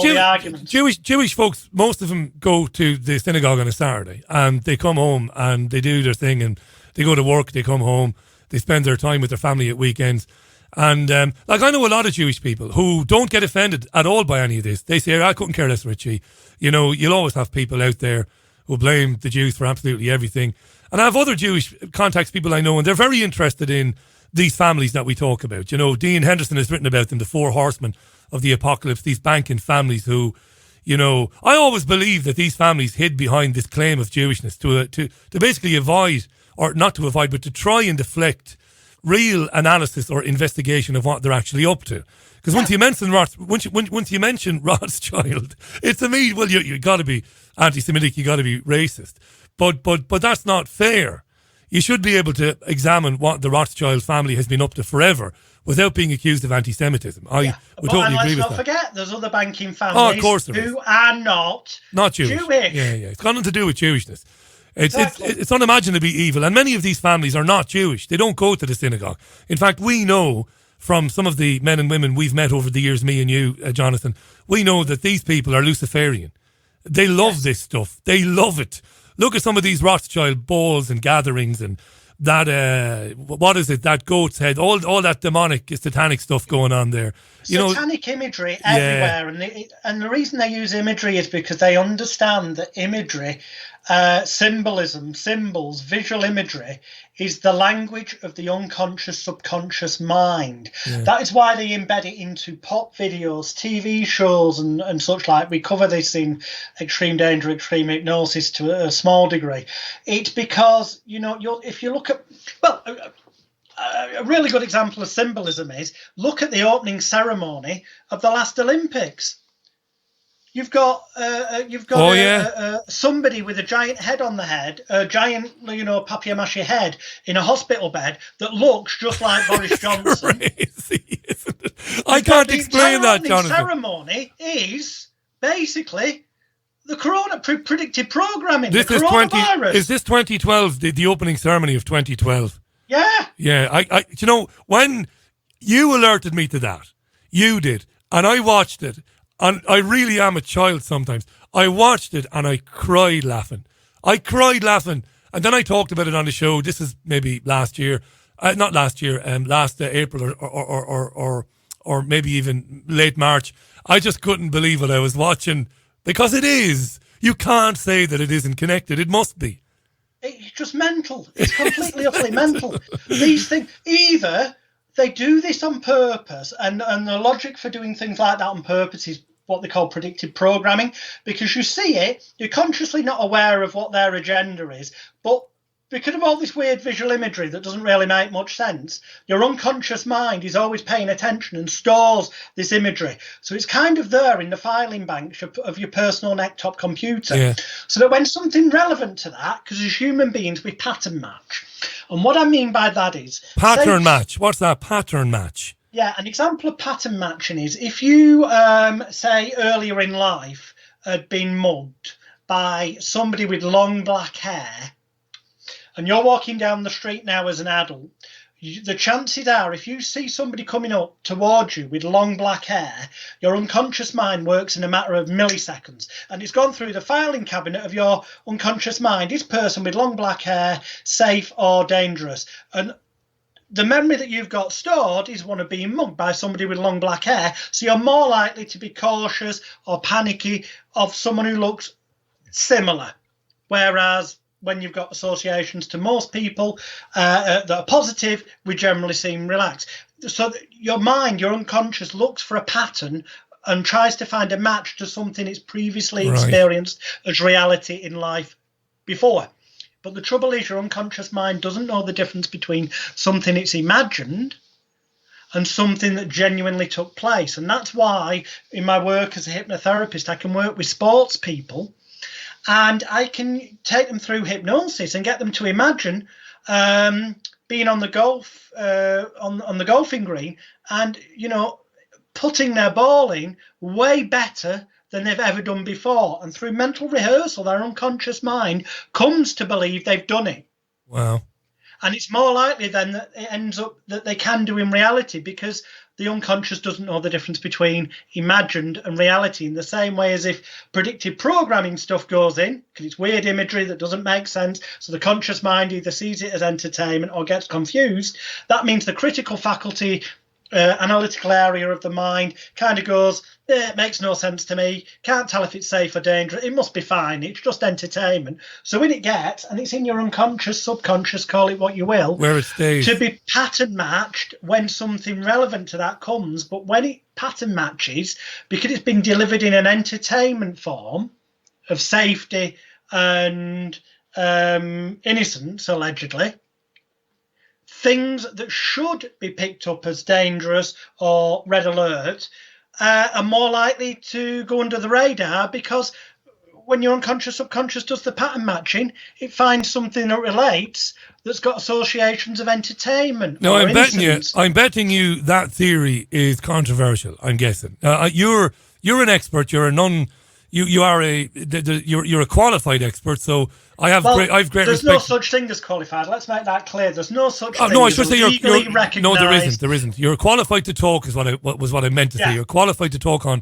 Jewish folks, most of them go to the synagogue on a Saturday, and they come home and they do their thing, and they go to work, they come home, they spend their time with their family at weekends. And I know a lot of Jewish people who don't get offended at all by any of this. They say, I couldn't care less, Richie. You'll always have people out there who blame the Jews for absolutely everything. And I have other Jewish contacts, people I know, and they're very interested in these families that we talk about. Dean Henderson has written about them, the four horsemen of the apocalypse, these banking families who, I always believe that these families hid behind this claim of Jewishness to basically avoid, or not to avoid, but to try and deflect real analysis or investigation of what they're actually up to. Because once you mention Rothschild, it's immediate. Well, you got to be anti-Semitic, you got to be racist. But that's not fair. You should be able to examine what the Rothschild family has been up to forever without being accused of anti-Semitism. I would totally agree with that. Let's not forget, there's other banking families who are not Jewish. Yeah. It's got nothing to do with Jewishness. It's unimaginably evil. And many of these families are not Jewish. They don't go to the synagogue. In fact, we know from some of the men and women we've met over the years, me and you, Jonathan, we know that these people are Luciferian. They love this stuff. They love it. Look at some of these Rothschild balls and gatherings and that, what is it, that goat's head, all that demonic, satanic stuff going on there. Satanic imagery everywhere. And the reason they use imagery is because they understand that imagery, symbolism, symbols, visual imagery is the language of the unconscious, subconscious mind. Yeah. That is why they embed it into pop videos, TV shows and such like. We cover this in Extreme Danger, Extreme Hypnosis to a small degree. It's because, if you look at, a really good example of symbolism is, look at the opening ceremony of the last Olympics. You've got somebody with a giant head on the head, a giant, papier-mâché head in a hospital bed that looks just like Boris Johnson. Crazy, isn't it? I can't explain that, Jonathan. The ceremony is basically the corona predicted programming, the coronavirus. Is this 2012, the opening ceremony of 2012? Yeah. Yeah, when you alerted me to that, you did, and I watched it. And I really am a child sometimes. I watched it and I cried laughing. And then I talked about it on the show. This is maybe last year. not last year, last April or maybe even late March. I just couldn't believe what I was watching, because it is. You can't say that it isn't connected. It must be. It's just mental. It's completely, utterly mental. These things, either they do this on purpose, and the logic for doing things like that on purpose is what they call predictive programming, because you see it, you're consciously not aware of what their agenda is, but because of all this weird visual imagery that doesn't really make much sense, your unconscious mind is always paying attention and stores this imagery. So it's kind of there in the filing bank of your personal desktop computer. Yeah. So that when something relevant to that, because as human beings we pattern match. And what I mean by that is... Pattern match. What's that, pattern match? Yeah, an example of pattern matching is if you, say, earlier in life had been mugged by somebody with long black hair, and you're walking down the street now as an adult, the chances are if you see somebody coming up towards you with long black hair, your unconscious mind works in a matter of milliseconds, and it's gone through the filing cabinet of your unconscious mind. Is person with long black hair safe or dangerous? And the memory that you've got stored is one of being mugged by somebody with long black hair, so you're more likely to be cautious or panicky of someone who looks similar. Whereas when you've got associations to most people that are positive, we generally seem relaxed. So your mind, your unconscious, looks for a pattern and tries to find a match to something it's previously experienced as reality in life before. But the trouble is your unconscious mind doesn't know the difference between something it's imagined and something that genuinely took place. And that's why in my work as a hypnotherapist, I can work with sports people, and I can take them through hypnosis and get them to imagine being on the golfing green and, you know, putting their ball in way better than they've ever done before. And through mental rehearsal, their unconscious mind comes to believe they've done it. Wow. And it's more likely then that it ends up that they can do in reality, because the unconscious doesn't know the difference between imagined and reality, in the same way as if predictive programming stuff goes in, because it's weird imagery that doesn't make sense, so the conscious mind either sees it as entertainment or gets confused. That means the critical faculty, analytical area of the mind kind of goes, it makes no sense to me, can't tell if it's safe or dangerous, it must be fine, it's just entertainment. So when it gets, and it's in your unconscious, subconscious, call it what you will, where it stays, to be pattern matched when something relevant to that comes. But when it pattern matches, because it's been delivered in an entertainment form of safety and innocence, allegedly, things that should be picked up as dangerous or red alert are more likely to go under the radar, because when your unconscious subconscious does the pattern matching, it finds something that relates that's got associations of entertainment. No, I'm betting you that theory is controversial, I'm guessing. You're an expert, you're a qualified expert, so I have great respect. There's no such thing as qualified. Let's make that clear. There's no such thing. No, I should say legally recognized. No, there isn't. You're qualified to talk is what I meant to say. You're qualified to talk on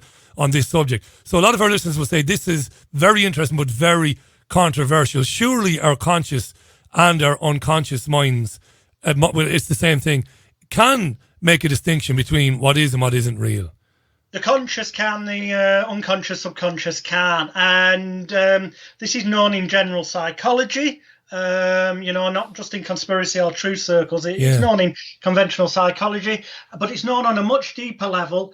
this subject. So a lot of our listeners will say this is very interesting but very controversial. Surely our conscious and our unconscious minds, it's the same thing, can make a distinction between what is and what isn't real. The conscious can, the unconscious, subconscious can. And this is known in general psychology, not just in conspiracy or truth circles. It's known in conventional psychology, but it's known on a much deeper level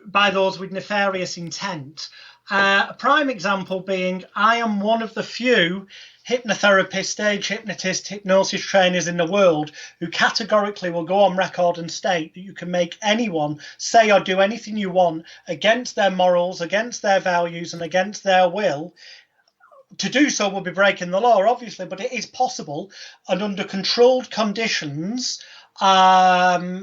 by those with nefarious intent. A prime example being, I am one of the few hypnotherapists, stage hypnotists, hypnosis trainers in the world who categorically will go on record and state that you can make anyone say or do anything you want against their morals, against their values and against their will. To do so will be breaking the law, obviously, but it is possible, and under controlled conditions, for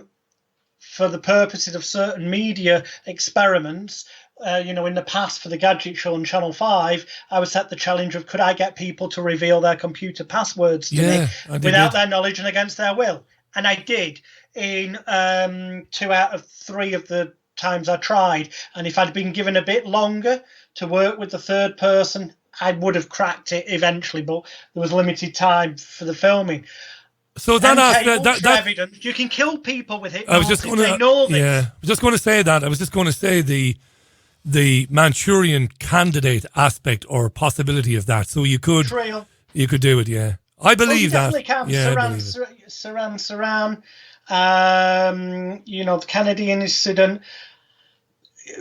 the purposes of certain media experiments. In the past for the Gadget Show on Channel 5, I was set the challenge of, could I get people to reveal their computer passwords to me without their knowledge and against their will? And I did in 2 out of 3 of the times I tried. And if I'd been given a bit longer to work with the third person, I would have cracked it eventually, but there was limited time for the filming. So that ultra evidence. You can kill people with hypnosis. I was just going to, I was just going to say that. I was just going to say the Manchurian candidate aspect or possibility of that. So you could do it. Yeah, I believe that. Can. Yeah, Saran. The Kennedy incident.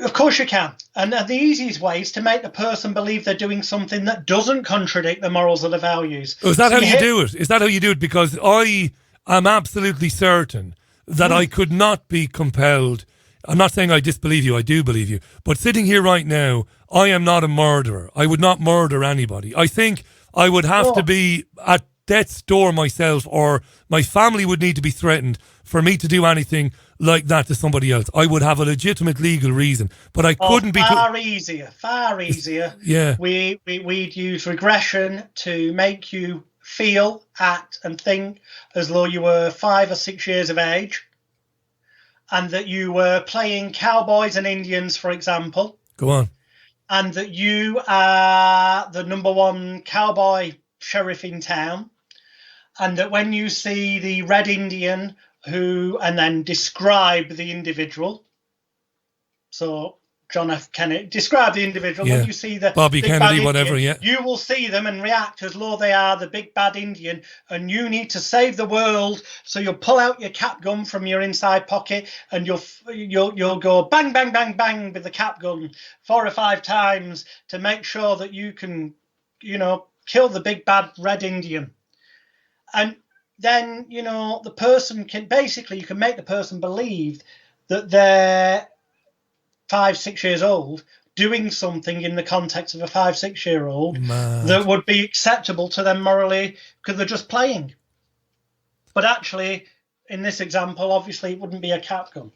Of course you can. And the easiest way is to make the person believe they're doing something that doesn't contradict the morals or the values. Oh, is that how you do it? Is that how you do it? Because I am absolutely certain that I could not be compelled. I'm not saying I disbelieve you. I do believe you. But sitting here right now, I am not a murderer. I would not murder anybody. I think I would have to be at death's door myself, or my family would need to be threatened for me to do anything like that to somebody else. I would have a legitimate legal reason, but I couldn't be... Far easier. Yeah. We'd use regression to make you feel, act and think as though you were 5 or 6 years of age, and that you were playing cowboys and Indians, for example. Go on. And that you are the number one cowboy sheriff in town, and that when you see the red Indian and then describe the individual. So John F. Kennedy, describe the individual. Yeah. When you see the Bobby big Kennedy, bad whatever, Indian, yeah. you will see them and react as though they are the big bad Indian, and you need to save the world. So you'll pull out your cap gun from your inside pocket, and you'll go bang, bang, bang, bang with the cap gun 4 or 5 times to make sure that you can, kill the big bad red Indian. And then, the person you can make the person believe that they're 5, 6 years old doing something in the context of a 5, 6 year old that would be acceptable to them morally because they're just playing. But actually, in this example, obviously it wouldn't be a cap gun.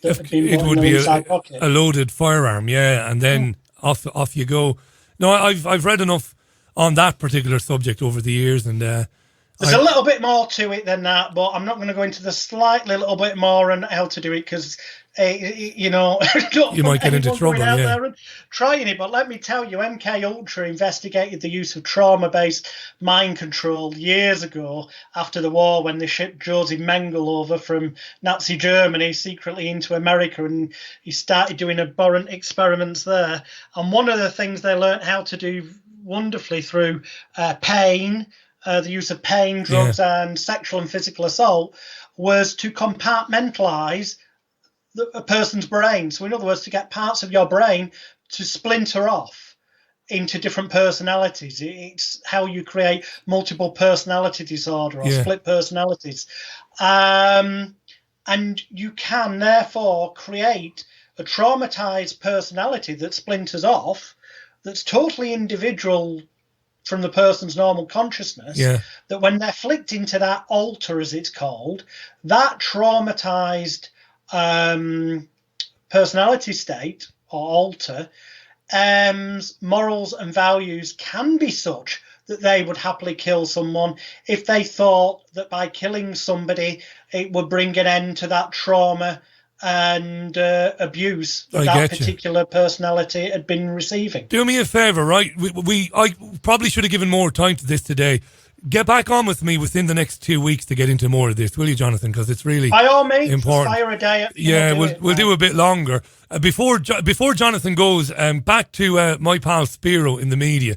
It would be a loaded firearm, yeah, and then off you go. No, I've read enough on that particular subject over the years, and there's a little bit more to it than that, but I'm not going to go into the slightly little bit more on how to do it because, you might get into trouble. Out there and trying it, but let me tell you, MK Ultra investigated the use of trauma-based mind control years ago after the war when they shipped Joseph Mengele over from Nazi Germany secretly into America, and he started doing abhorrent experiments there. And one of the things they learned how to do wonderfully through pain, the use of pain, drugs, and sexual and physical assault, was to compartmentalize a person's brain. So in other words, to get parts of your brain to splinter off into different personalities. It's how you create multiple personality disorder or split personalities. And you can therefore create a traumatized personality that splinters off, that's totally individual from the person's normal consciousness, that when they're flicked into that alter, as it's called, that traumatized personality state or alter, morals and values can be such that they would happily kill someone if they thought that by killing somebody it would bring an end to that trauma and abuse that particular personality had been receiving. Do me a favour, right? I probably should have given more time to this today. Get back on with me within the next 2 weeks to get into more of this, will you, Jonathan? Because it's really by all means important. Fire a day. We'll do a bit longer. Before Jonathan goes, back to my pal Spiro in the media.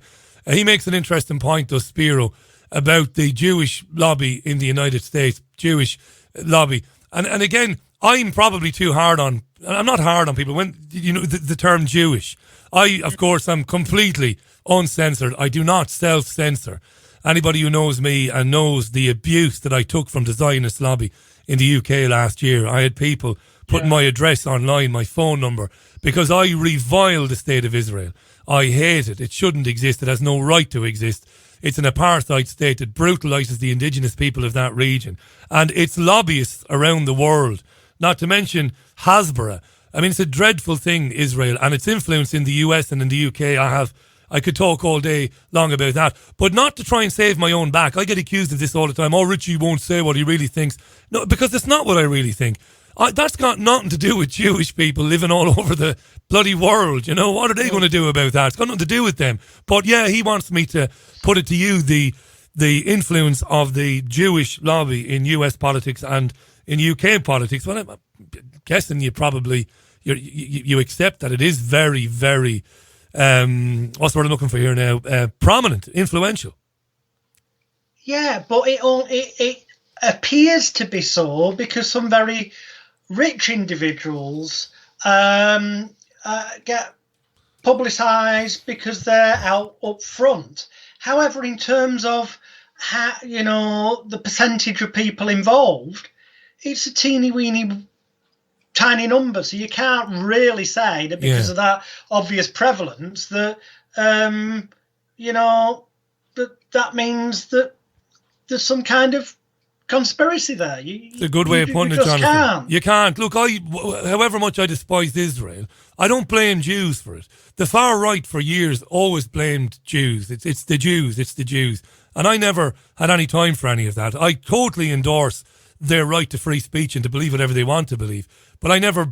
He makes an interesting point, does Spiro, about the Jewish lobby in the United States, Jewish lobby, and again, I'm probably too hard on. I'm not hard on people when the term Jewish. I, of course, am completely uncensored. I do not self-censor. Anybody who knows me and knows the abuse that I took from the Zionist lobby in the UK last year, I had people putting my address online, my phone number, because I revile the state of Israel. I hate it. It shouldn't exist. It has no right to exist. It's an apartheid state that brutalises the indigenous people of that region and its lobbyists around the world. Not to mention Hasbara. I mean, it's a dreadful thing, Israel, and its influence in the US and in the UK. I could talk all day long about that, but not to try and save my own back. I get accused of this all the time. Oh, Richie won't say what he really thinks. No, because it's not what I really think. That's got nothing to do with Jewish people living all over the bloody world. What are they going to do about that? It's got nothing to do with them. But yeah, he wants me to put it to you, the the influence of the Jewish lobby in US politics and in UK politics, well, I'm guessing you accept that it is very, very, what's the word I'm looking for here now, prominent, influential. Yeah, but it appears to be so because some very rich individuals get publicised because they're out up front. However, in terms of how, the percentage of people involved, it's a teeny weeny tiny number. So you can't really say that because of that obvious prevalence that that means that there's some kind of conspiracy there. It's a good way of putting it, Jonathan. You can't. Look, however much I despise Israel, I don't blame Jews for it. The far right for years always blamed Jews. It's the Jews. And I never had any time for any of that. I totally endorse their right to free speech and to believe whatever they want to believe. But I never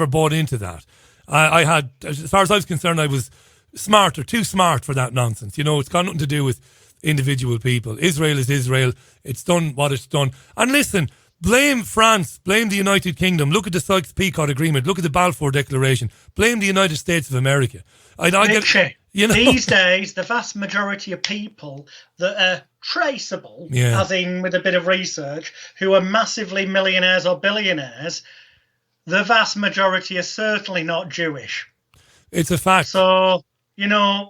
bought into that. I had, as far as I was concerned, I was too smart for that nonsense. It's got nothing to do with individual people. Israel is Israel. It's done what it's done. And listen, blame France, blame the United Kingdom. Look at the Sykes-Picot Agreement. Look at the Balfour Declaration. Blame the United States of America. Richie, these days, the vast majority of people that are traceable, as in with a bit of research, who are massively millionaires or billionaires, the vast majority are certainly not Jewish. It's a fact. So,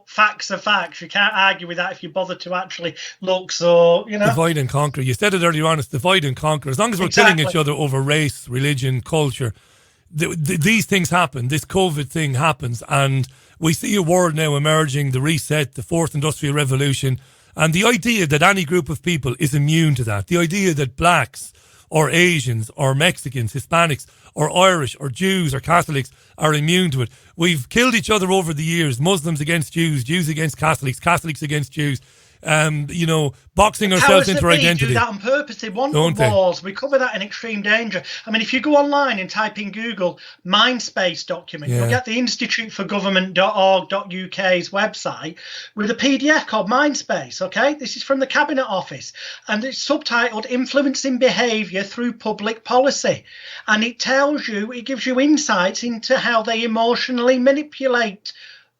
facts are facts. You can't argue with that if you bother to actually look. So, divide and conquer. You said it earlier on, it's divide and conquer. As long as we're killing each other over race, religion, culture, these things happen. This COVID thing happens. And we see a world now emerging, the reset, the fourth industrial revolution. And the idea that any group of people is immune to that, the idea that blacks or Asians or Mexicans, Hispanics or Irish or Jews or Catholics are immune to it. We've killed each other over the years, Muslims against Jews, Jews against Catholics, Catholics against Jews, boxing ourselves into our identity. Do that on purpose. They want wars. We cover that in Extreme Danger. I mean, if you go online and type in Google Mindspace document, you'll get the Institute for Government.org.uk's website with a PDF called Mindspace, okay? This is from the Cabinet Office, and it's subtitled Influencing Behaviour Through Public Policy. And it gives you insights into how they emotionally manipulate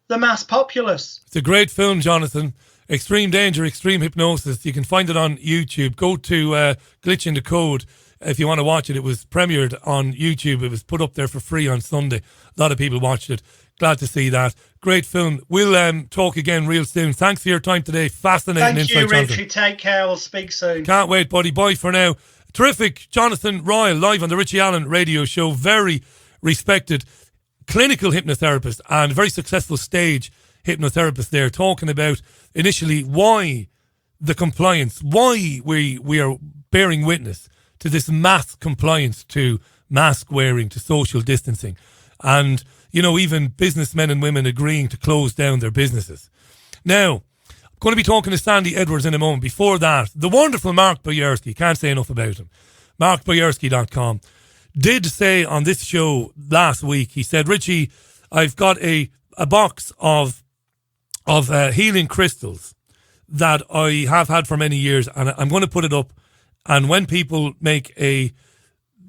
the mass populace. It's a great film, Jonathan. Extreme Danger, Extreme Hypnosis. You can find it on YouTube. Go to Glitch in the Code if you want to watch it. It was premiered on YouTube. It was put up there for free on Sunday. A lot of people watched it. Glad to see that. Great film. We'll talk again real soon. Thanks for your time today. Fascinating insight, Thank you, Richie. Jonathan. Take care. We'll speak soon. Can't wait, buddy. Bye for now. Terrific. Jonathan Royle, live on the Richie Allen radio show. Very respected clinical hypnotherapist and very successful stage hypnotherapist there, talking about initially why the compliance, why we are bearing witness to this mass compliance to mask wearing, to social distancing, and even businessmen and women agreeing to close down their businesses. Now, I'm going to be talking to Sandy Edwards in a moment. Before that, the wonderful Mark Boyerski, can't say enough about him, markboyerski.com, did say on this show last week, he said, Richie, I've got a box of healing crystals that I have had for many years, and I'm going to put it up, and when people make a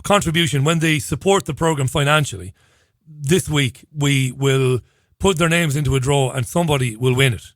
contribution, when they support the program financially, this week we will put their names into a draw and somebody will win it.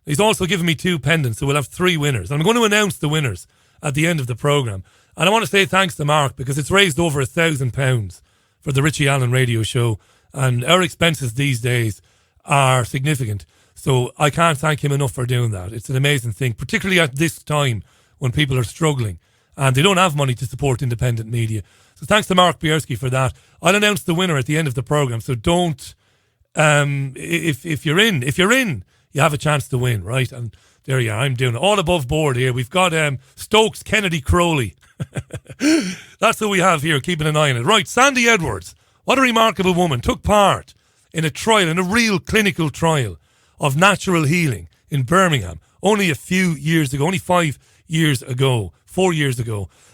He's also given me 2 pendants, so we'll have 3 winners. And I'm going to announce the winners at the end of the program. And I want to say thanks to Mark, because it's raised over £1,000 for the Richie Allen radio show, and our expenses these days are significant. So I can't thank him enough for doing that. It's an amazing thing, particularly at this time when people are struggling and they don't have money to support independent media. So thanks to Mark Bierski for that. I'll announce the winner at the end of the program. So don't, if you're in, you have a chance to win, right? And there you are. I'm doing it all above board here. We've got Stokes Kennedy Crowley. That's who we have here, keeping an eye on it. Right, Sandy Edwards, what a remarkable woman, took part in a trial, in a real clinical trial of natural healing in Birmingham only a few years ago, only 4 years ago.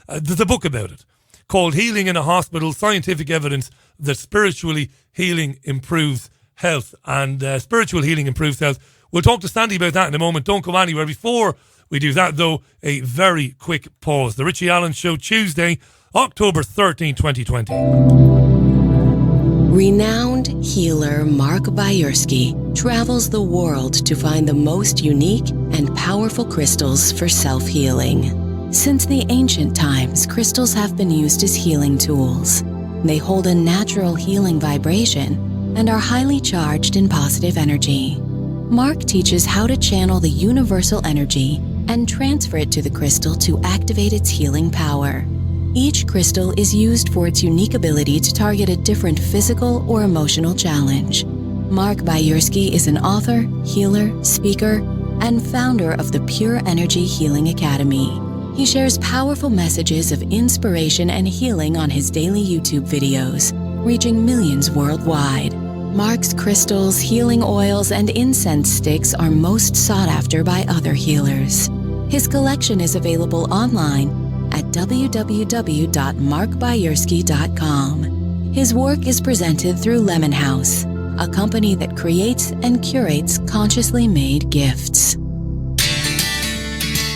There's a book about it called Healing in a Hospital, Scientific Evidence that Spiritually Healing Improves Health. And spiritual healing improves health. We'll talk to Sandy about that in a moment. Don't go anywhere. Before We do that, though, a very quick pause. The Richie Allen Show, Tuesday, October 13, 2020. Renowned healer Mark Bayersky travels the world to find the most unique and powerful crystals for self-healing. Since the ancient times, crystals have been used as healing tools. They hold a natural healing vibration and are highly charged in positive energy. Mark teaches how to channel the universal energy and transfer it to the crystal to activate its healing power. Each crystal is used for its unique ability to target a different physical or emotional challenge. Mark Bayersky is an author, healer, speaker, and founder of the Pure Energy Healing Academy. He shares powerful messages of inspiration and healing on his daily YouTube videos, reaching millions worldwide. Mark's crystals, healing oils, and incense sticks are most sought after by other healers. His collection is available online at www.markbayersky.com. His work is presented through Lemon House, a company that creates and curates consciously made gifts.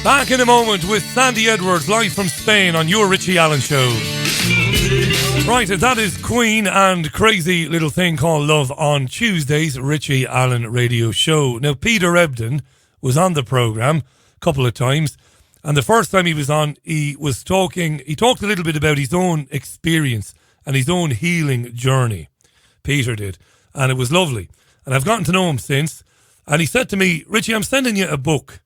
Back in a moment with Sandy Edwards, live from Spain on your Richie Allen Show. Right, that is Queen and Crazy Little Thing Called Love on Tuesday's Richie Allen Radio Show. Now, Peter Ebdon was on the programme a couple of times, and the first time he was on, he talked a little bit about his own experience and his own healing journey. Peter did, and it was lovely. And I've gotten to know him since, and he said to me, Richie, I'm sending you a book.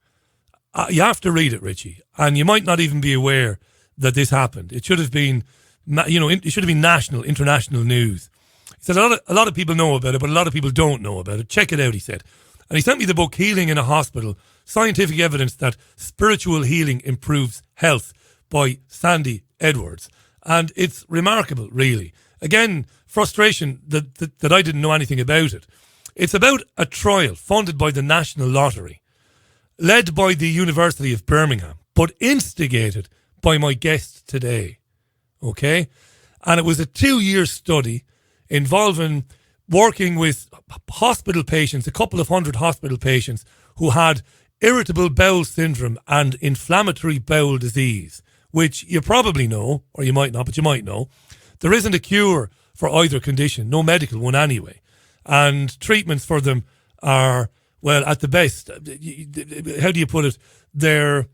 You have to read it, Richie, and you might not even be aware that this happened. It should have been, it should have been national, international news. He said a lot of people know about it, but a lot of people don't know about it. Check it out, he said. And he sent me the book, Healing in a Hospital, Scientific Evidence That Spiritual Healing Improves Health by Sandy Edwards. And it's remarkable, really. Again, frustration that I didn't know anything about it. It's about a trial funded by the National Lottery, led by the University of Birmingham, but instigated by my guest today. Okay? And it was a 2-year study involving working with hospital patients, a couple of hundred hospital patients who had irritable bowel syndrome and inflammatory bowel disease, which you probably know, or you might not, but you might know. There isn't a cure for either condition, no medical one anyway. And treatments for them are, well, at the best, how do you put it? They're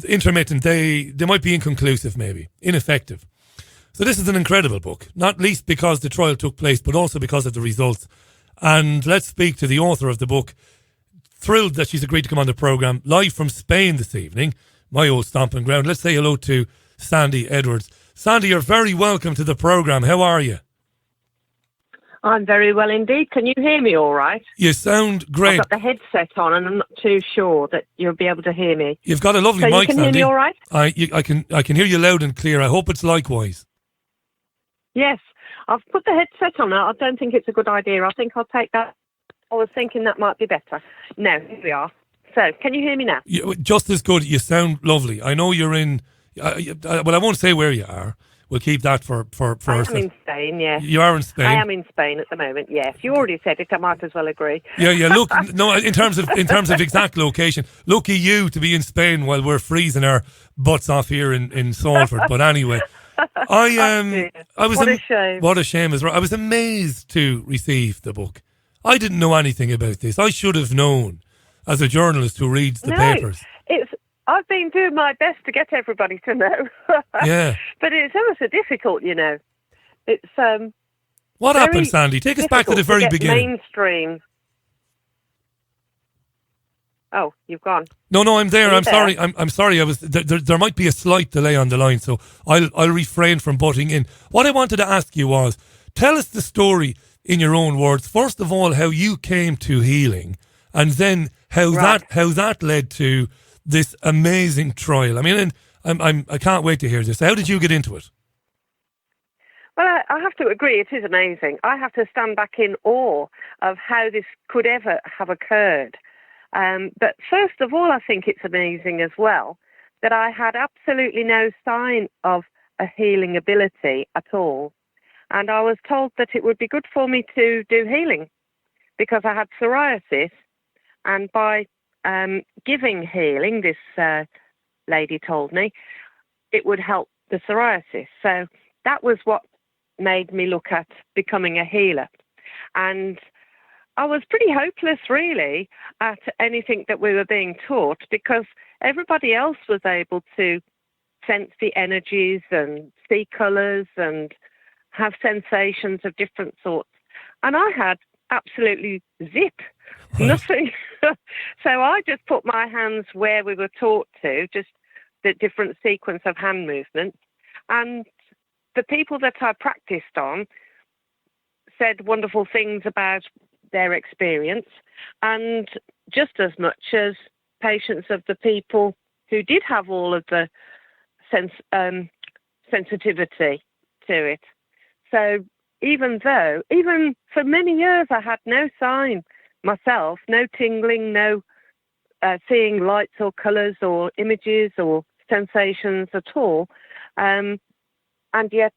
intermittent. They might be inconclusive, maybe, ineffective. So this is an incredible book, not least because the trial took place, but also because of the results. And let's speak to the author of the book. Thrilled that she's agreed to come on the programme, live from Spain this evening, my old stomping ground. Let's say hello to Sandy Edwards. Sandy, you're very welcome to the programme. How are you? I'm very well indeed. Can you hear me all right? You sound great. I've got the headset on and I'm not too sure that you'll be able to hear me. You've got a lovely so mic, you can Sandy. hear me all right? I can hear you loud and clear. I hope it's likewise. Yes. I've put the headset on. I don't think it's a good idea. I think I'll take that. I was thinking that might be better. No, here we are. So, can you hear me now? Just as good. You sound lovely. I know you're in... well, I won't say where you are. We'll keep that for I am in Spain, yes. You are in Spain? I am in Spain at the moment, yes. You already said it, I might as well agree. Yeah, look, no, in terms of exact location, lucky you to be in Spain while we're freezing our butts off here in Salford. But anyway, I was what a shame. What a shame is right. I was amazed to receive the book. I didn't know anything about this. I should have known as a journalist who reads the papers. I've been doing my best to get everybody to know. Yeah. But it's ever so difficult, you know. It's what happened, Sandy? Take us back to the very beginning. Mainstream. Oh, you've gone. No, I'm there. I'm there? sorry. I'm sorry. I was there might be a slight delay on the line, so I'll refrain from butting in. What I wanted to ask you was, tell us the story in your own words. First of all, how you came to healing, and then how that led to this amazing trial. I mean, I can't wait to hear this. How did you get into it? Well, I have to agree, it is amazing. I have to stand back in awe of how this could ever have occurred. But first of all, I think it's amazing as well that I had absolutely no sign of a healing ability at all. And I was told that it would be good for me to do healing because I had psoriasis. And by giving healing, this lady told me, it would help the psoriasis. So that was what made me look at becoming a healer. And I was pretty hopeless, really, at anything that we were being taught, because everybody else was able to sense the energies and see colours and have sensations of different sorts. And I had absolutely zip, nothing. So I just put my hands where we were taught to, just the different sequence of hand movements. And the people that I practiced on said wonderful things about their experience, and just as much as patients of the people who did have all of the sensitivity to it. So even for many years I had no sign myself, no tingling, no seeing lights or colours or images or sensations at all, and yet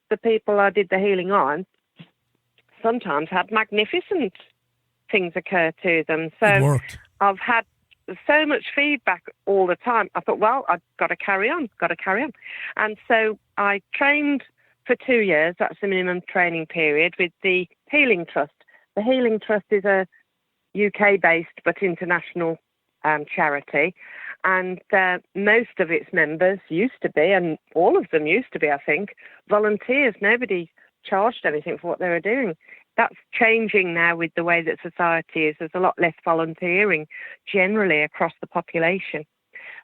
the people I did the healing on sometimes had magnificent things occur to them. So I've had so much feedback all the time. I thought, well, I've got to carry on. And so I trained for 2 years. That's the minimum training period with the Healing Trust. The Healing Trust is a UK-based but international charity. And most of its members used to be, and all of them used to be, I think, volunteers. Nobody charged anything for what they were doing. That's changing now with the way that society is. There's a lot less volunteering generally across the population.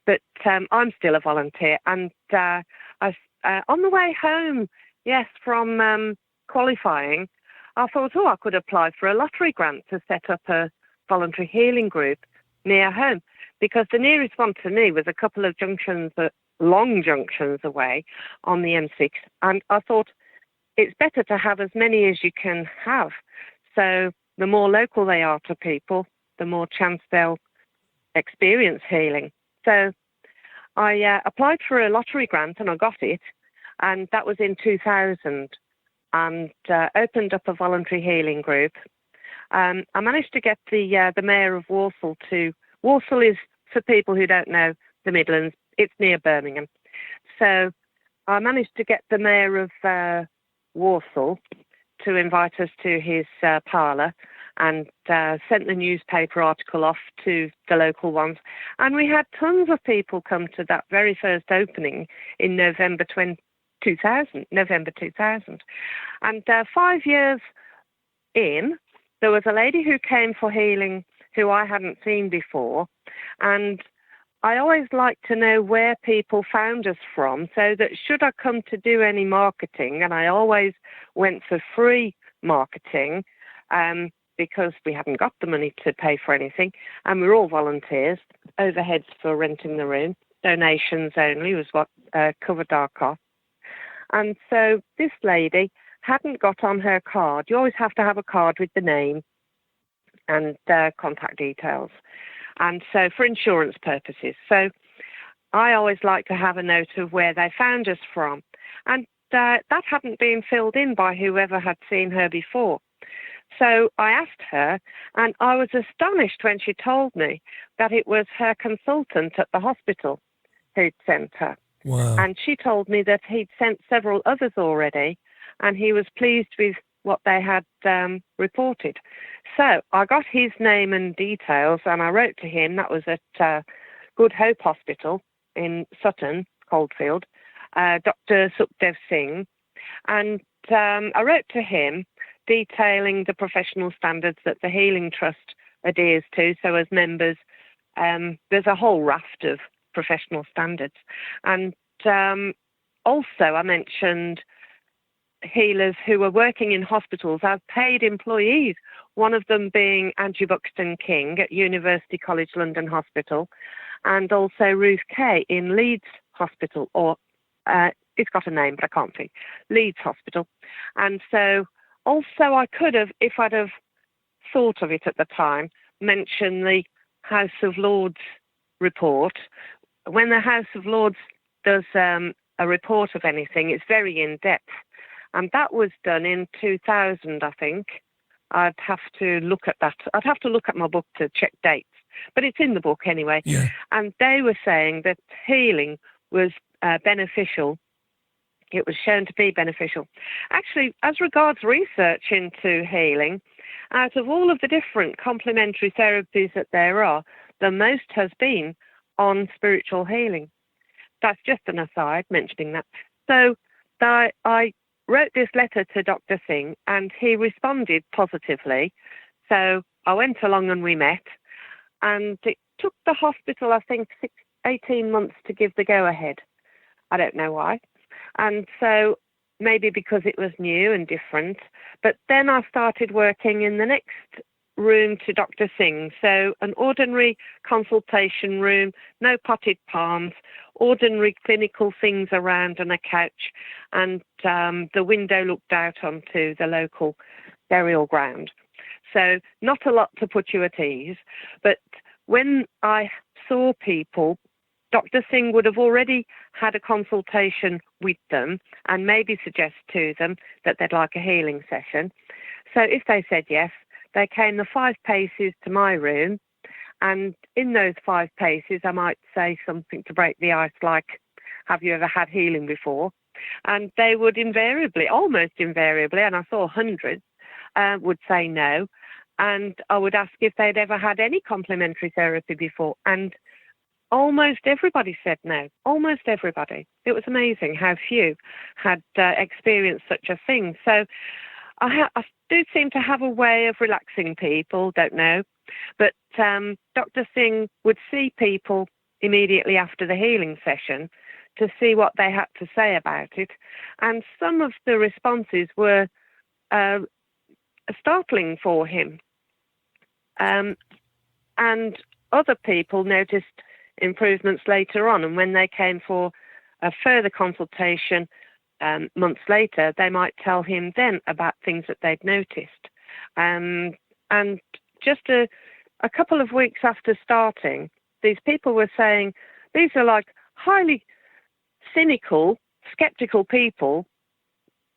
But I'm still a volunteer. And on the way home, from qualifying, I thought, I could apply for a lottery grant to set up a voluntary healing group near home, because the nearest one to me was a couple of long junctions away on the M6. And I thought, it's better to have as many as you can have. So the more local they are to people, the more chance they'll experience healing. So I applied for a lottery grant and I got it. And that was in 2000, and opened up a voluntary healing group. I managed to get the mayor of Walsall to... Walsall is, for people who don't know the Midlands, it's near Birmingham. So I managed to get the mayor of Walsall to invite us to his parlour, and sent the newspaper article off to the local ones. And we had tons of people come to that very first opening in November 2000. And 5 years in, there was a lady who came for healing who I hadn't seen before. And I always like to know where people found us from, so that should I come to do any marketing, and I always went for free marketing because we hadn't got the money to pay for anything, and we're all volunteers, overheads for renting the room, donations only was what covered our costs. And so this lady hadn't got on her card. You always have to have a card with the name and contact details. And so for insurance purposes. So I always like to have a note of where they found us from. And that hadn't been filled in by whoever had seen her before. So I asked her, and I was astonished when she told me that it was her consultant at the hospital who'd sent her. Wow. And she told me that he'd sent several others already, and he was pleased with what they had reported. So I got his name and details, and I wrote to him. That was at Good Hope Hospital in Sutton, Coldfield, Dr. Sukhdev Singh. And I wrote to him detailing the professional standards that the Healing Trust adheres to. So as members, there's a whole raft of professional standards. And also I mentioned healers who were working in hospitals as paid employees, one of them being Andrew Buxton King at University College London Hospital, and also Ruth Kay in Leeds Hospital, or it's got a name but I can't think, Leeds Hospital. And so also I could have, if I'd have thought of it at the time, mention the House of Lords report. When the House of Lords does a report of anything, it's very in-depth. And that was done in 2000, I think. I'd have to look at that. I'd have to look at my book to check dates. but it's in the book anyway. Yeah. And they were saying that healing was beneficial. It was shown to be beneficial. Actually, as regards research into healing, out of all of the different complementary therapies that there are, the most has been on spiritual healing. That's just an aside, mentioning that. So I wrote this letter to Dr. Singh, and he responded positively. So I went along and we met, and it took the hospital, I think, 18 months to give the go-ahead. I don't know why. And so maybe because it was new and different. But then I started working in the next room to Dr. Singh. So an ordinary consultation room, no potted palms, ordinary clinical things around and a couch, and the window looked out onto the local burial ground. So not a lot to put you at ease. But when I saw people, Dr. Singh would have already had a consultation with them and maybe suggest to them that they'd like a healing session. So if they said yes, they came the 5 paces to my room, and in those 5 paces I might say something to break the ice like, have you ever had healing before? And they would invariably, almost invariably, and I saw hundreds, would say no. And I would ask if they'd ever had any complementary therapy before, and almost everybody said no. Almost everybody. It was amazing how few had experienced such a thing. So I do seem to have a way of relaxing people, don't know. But Dr. Singh would see people immediately after the healing session to see what they had to say about it. And some of the responses were startling for him. And other people noticed improvements later on, and when they came for a further consultation months later, they might tell him then about things that they'd noticed. And just a couple of weeks after starting, these people were saying these are like highly cynical, skeptical people,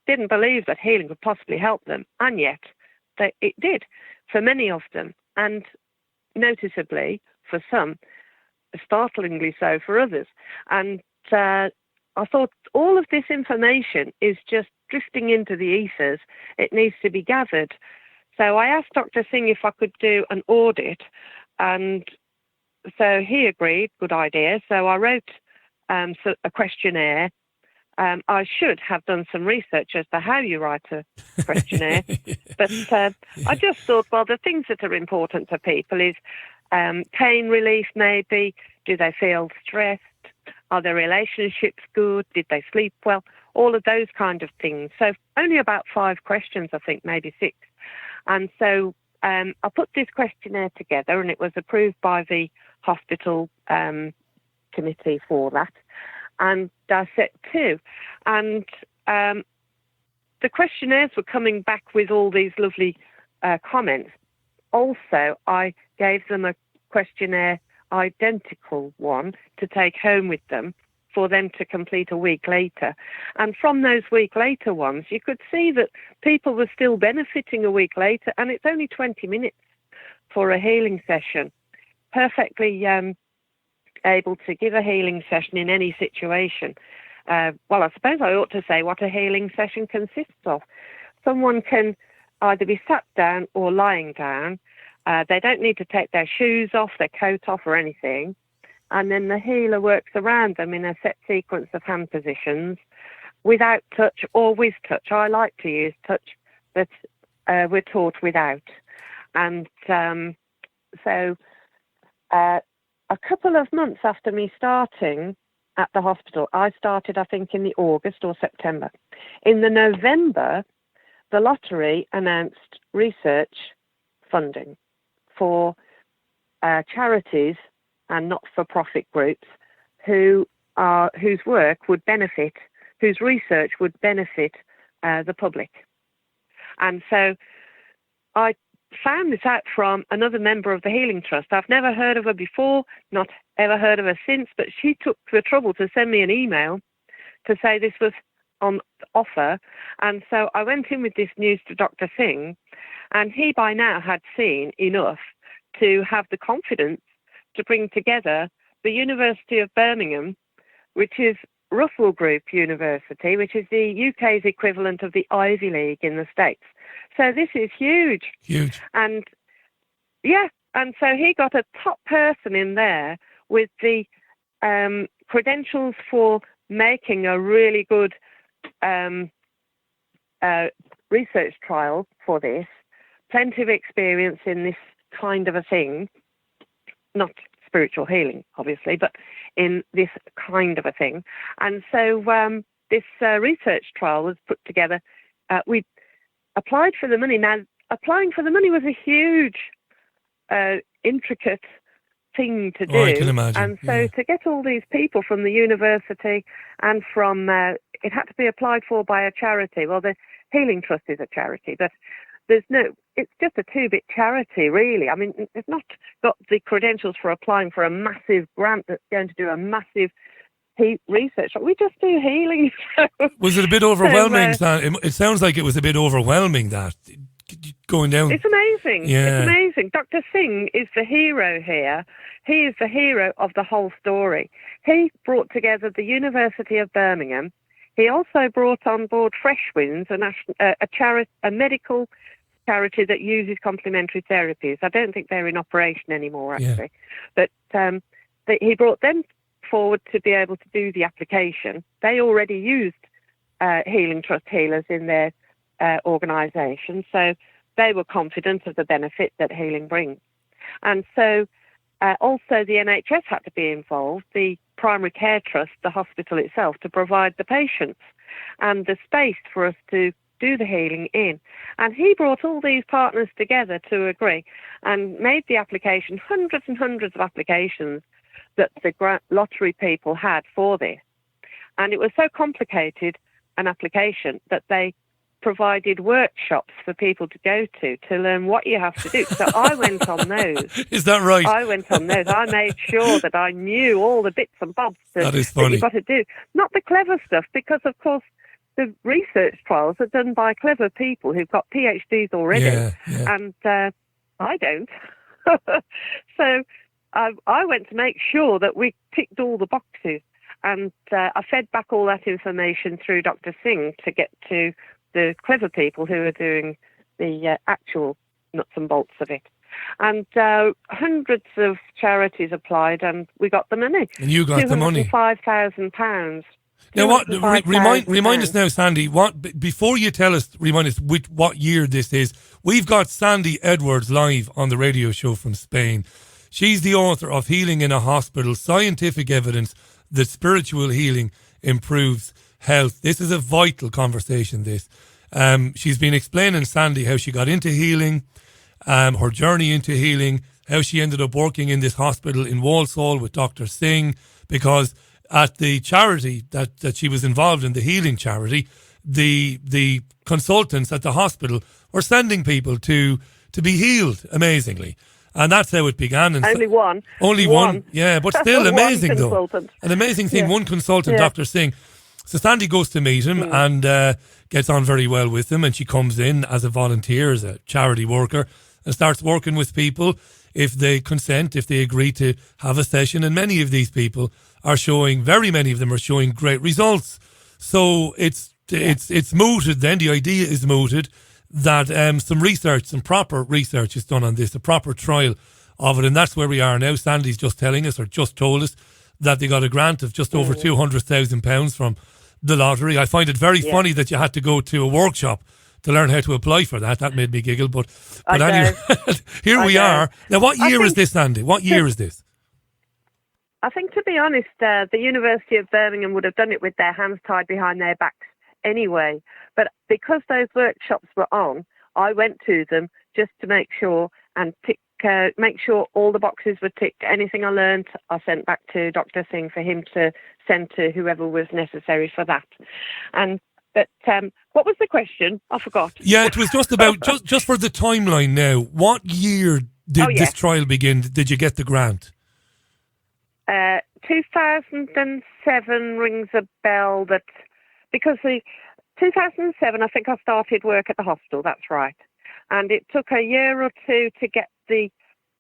didn't believe that healing could possibly help them, and yet it did for many of them, and noticeably for some, startlingly so for others. And I thought all of this information is just drifting into the ethers. It needs to be gathered. So I asked Dr. Singh if I could do an audit, and so he agreed, good idea. So I wrote a questionnaire. I should have done some research as to how you write a questionnaire, but I just thought, well, the things that are important to people is pain relief, maybe. Do they feel stressed? Are their relationships good? Did they sleep well? All of those kind of things. So only about 5 questions, I think, maybe 6. And so I put this questionnaire together, and it was approved by the hospital committee for that. And I set 2. And the questionnaires were coming back with all these lovely comments. Also, I gave them a questionnaire, identical one, to take home with them for them to complete a week later. And from those week later ones, you could see that people were still benefiting a week later, and it's only 20 minutes for a healing session. Perfectly able to give a healing session in any situation. Well, I suppose I ought to say what a healing session consists of. Someone can either be sat down or lying down. They don't need to take their shoes off, their coat off or anything. And then the healer works around them in a set sequence of hand positions without touch or with touch. I like to use touch, but we're taught without. And so a couple of months after me starting at the hospital, I started, I think, in the August or September. In the November, the lottery announced research funding for charities and not-for-profit groups whose work would benefit, whose research would benefit the public. And so I found this out from another member of the Healing Trust. I've never heard of her before, not ever heard of her since, but she took the trouble to send me an email to say this was on offer. And so I went in with this news to Dr. Singh, and he by now had seen enough to have the confidence to bring together the University of Birmingham, which is Russell Group University, which is the UK's equivalent of the Ivy League in the States. So this is huge. Huge. And so he got a top person in there with the credentials for making a really good research trial for this, plenty of experience in this kind of a thing, not spiritual healing, obviously, but in this kind of a thing. And so this research trial was put together. We applied for the money. Now, applying for the money was a huge, intricate thing to do. Oh, I can imagine. And so to get all these people from the university and from, it had to be applied for by a charity. Well, the Healing Trust is a charity, but it's just a two-bit charity, really. I mean, it's not got the credentials for applying for a massive grant that's going to do a massive research. We just do healing. Was it a bit overwhelming? It sounds like it was a bit overwhelming, that going down. It's amazing. Yeah. It's amazing. Dr. Singh is the hero here. He is the hero of the whole story. He brought together the University of Birmingham. He also brought on board Fresh Winds, a medical charity that uses complementary therapies. I don't think they're in operation anymore, actually. Yeah. But he brought them forward to be able to do the application. They already used Healing Trust healers in their organisation, so they were confident of the benefit that healing brings. And so also the NHS had to be involved, the primary care trust, the hospital itself, to provide the patients and the space for us to do the healing in. And he brought all these partners together to agree and made the application, hundreds and hundreds of applications that the lottery people had for this. And it was so complicated, an application, that they provided workshops for people to go to learn what you have to do. So I went on those. Is that right? I went on those. I made sure that I knew all the bits and bobs that you've got to do. Not the clever stuff, because, of course, the research trials are done by clever people who've got PhDs already, and I don't. So I went to make sure that we ticked all the boxes, and I fed back all that information through Dr. Singh to get to the clever people who are doing the actual nuts and bolts of it. And hundreds of charities applied, and we got the money. And you got the money. £205,000. Now, remind us now, Sandy. Before you tell us, remind us what year this is. We've got Sandy Edwards live on the radio show from Spain. She's the author of Healing in a Hospital: Scientific Evidence that Spiritual Healing Improves Health. This is a vital conversation. She's been explaining, Sandy, how she got into healing, her journey into healing, how she ended up working in this hospital in Walsall with Dr. Singh, because at the charity that she was involved in, the healing charity, the consultants at the hospital were sending people to be healed, amazingly. And that's how it began. And only one. Only one. Yeah, but still amazing, though. An amazing thing. Yeah. One consultant, Dr. Singh. So Sandy goes to meet him and gets on very well with him, and she comes in as a volunteer, as a charity worker, and starts working with people if they consent, if they agree to have a session. And many of these people are very many of them are showing great results. So it's mooted then, the idea is mooted, that some proper research is done on this, a proper trial of it, and that's where we are now. Sandy's just telling us, or just told us, that they got a grant of just over £200,000 from the lottery. I find it very funny that you had to go to a workshop to learn how to apply for that. That made me giggle, but anyway, here we are. Now, what year is this, Sandy? What year is this? I think, to be honest, the University of Birmingham would have done it with their hands tied behind their backs anyway. But because those workshops were on, I went to them just to make sure and make sure all the boxes were ticked. Anything I learned, I sent back to Dr. Singh for him to send to whoever was necessary for that. But what was the question? I forgot. Yeah, it was just about, just for the timeline now, what year did this trial begin? Did you get the grant? 2007 rings a bell, because 2007, I think I started work at the hospital, that's right. And it took a year or two to get the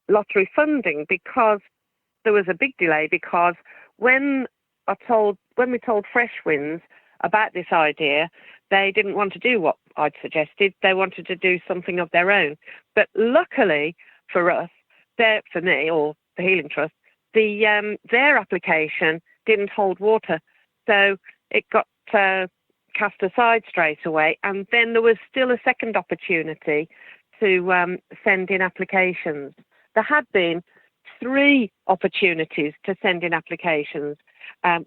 lottery funding, because there was a big delay, because when we told Fresh Winds about this idea, they didn't want to do what I'd suggested. They wanted to do something of their own. But luckily for us, for me, or the Healing Trust, their application didn't hold water. So it got cast aside straight away. And then there was still a second opportunity to send in applications. There had been 3 opportunities to send in applications.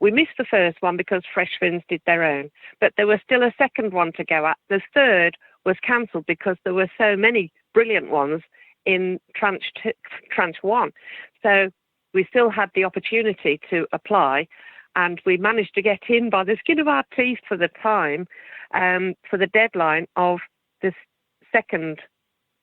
We missed the first one because Fresh Winds did their own, but there was still a second one to go at. The third was cancelled because there were so many brilliant ones in tranche 1. So we still had the opportunity to apply, and we managed to get in by the skin of our teeth for the time, for the deadline of this second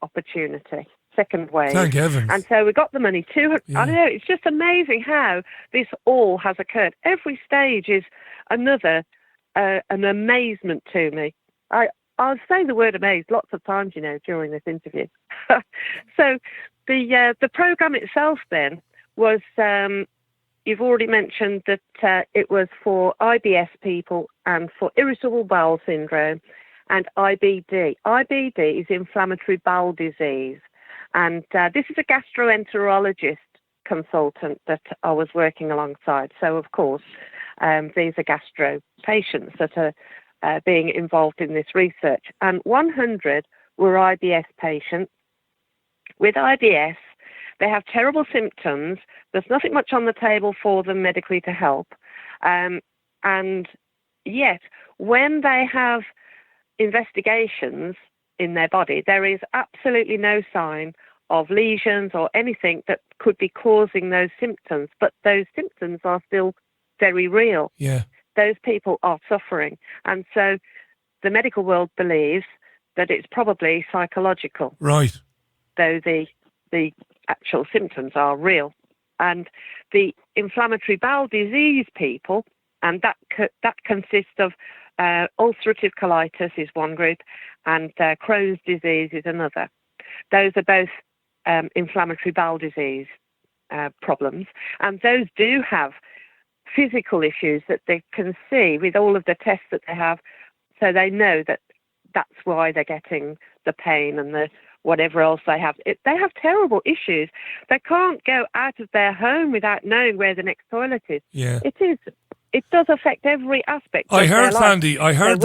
opportunity. Second wave. Thank heavens. And so we got the money. Yeah. I know, it's just amazing how this all has occurred. Every stage is another an amazement to me. I'll say the word amazed lots of times, during this interview. So the programme itself then was, you've already mentioned that it was for IBS people and for irritable bowel syndrome and IBD. IBD is inflammatory bowel disease. And this is a gastroenterologist consultant that I was working alongside. So, of course, these are gastro patients that are being involved in this research. And 100 were IBS patients. With IBS, they have terrible symptoms. There's nothing much on the table for them medically to help. And yet, when they have investigations in their body, there is absolutely no sign of lesions or anything that could be causing those symptoms, but those symptoms are still very real. Yeah. Those people are suffering. And so the medical world believes that it's probably psychological. Right. Though the actual symptoms are real. And the inflammatory bowel disease people, and that consists of ulcerative colitis is one group, and Crohn's disease is another. Those are both inflammatory bowel disease problems, and those do have physical issues that they can see with all of the tests that they have, so they know that that's why they're getting the pain and the whatever else they have. They have terrible issues. They can't go out of their home without knowing where the next toilet is. Yeah. It does affect every aspect of I heard, their life. Sandy, I heard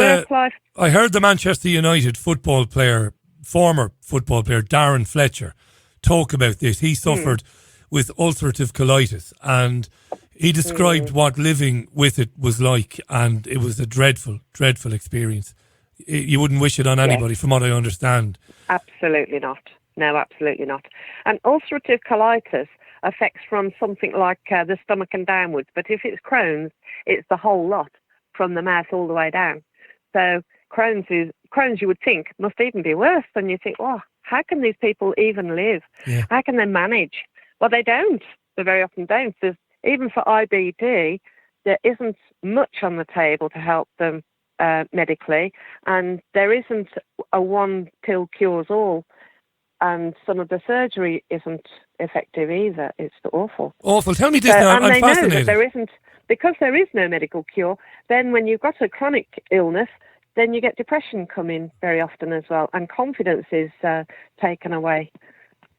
the Manchester United former football player, Darren Fletcher, talk about this. He suffered with ulcerative colitis, and he described what living with it was like, and it was a dreadful, dreadful experience. You wouldn't wish it on anybody, from what I understand. Absolutely not. No, absolutely not. And ulcerative colitis affects from something like the stomach and downwards, but if it's Crohn's, it's the whole lot from the mouth all the way down. So Crohn's you would think must even be worse, and you think, oh, how can these people even live? Yeah. How can they manage? Well, they don't. They very often don't. Even for IBD, there isn't much on the table to help them medically, and there isn't a one pill cures all, and some of the surgery isn't effective either. It's awful. Awful. Tell me this now. And I'm they fascinated. know that there isn't, because there is no medical cure. Then when you've got a chronic illness, then you get depression come in very often as well, and confidence is taken away.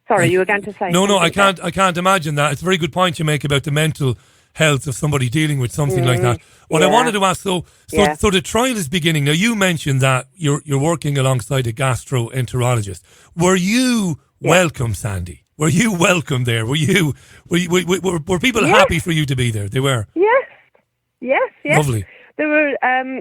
Sorry, you were going to say No, I something can't. I can't imagine that. It's a very good point you make about the mental health of somebody dealing with something like that. What I wanted to ask, so the trial is beginning now. You mentioned that you're working alongside a gastroenterologist. Were you welcome, Sandy? Were you welcome there? Were people happy for you to be there? They were. Yes. Lovely. There were.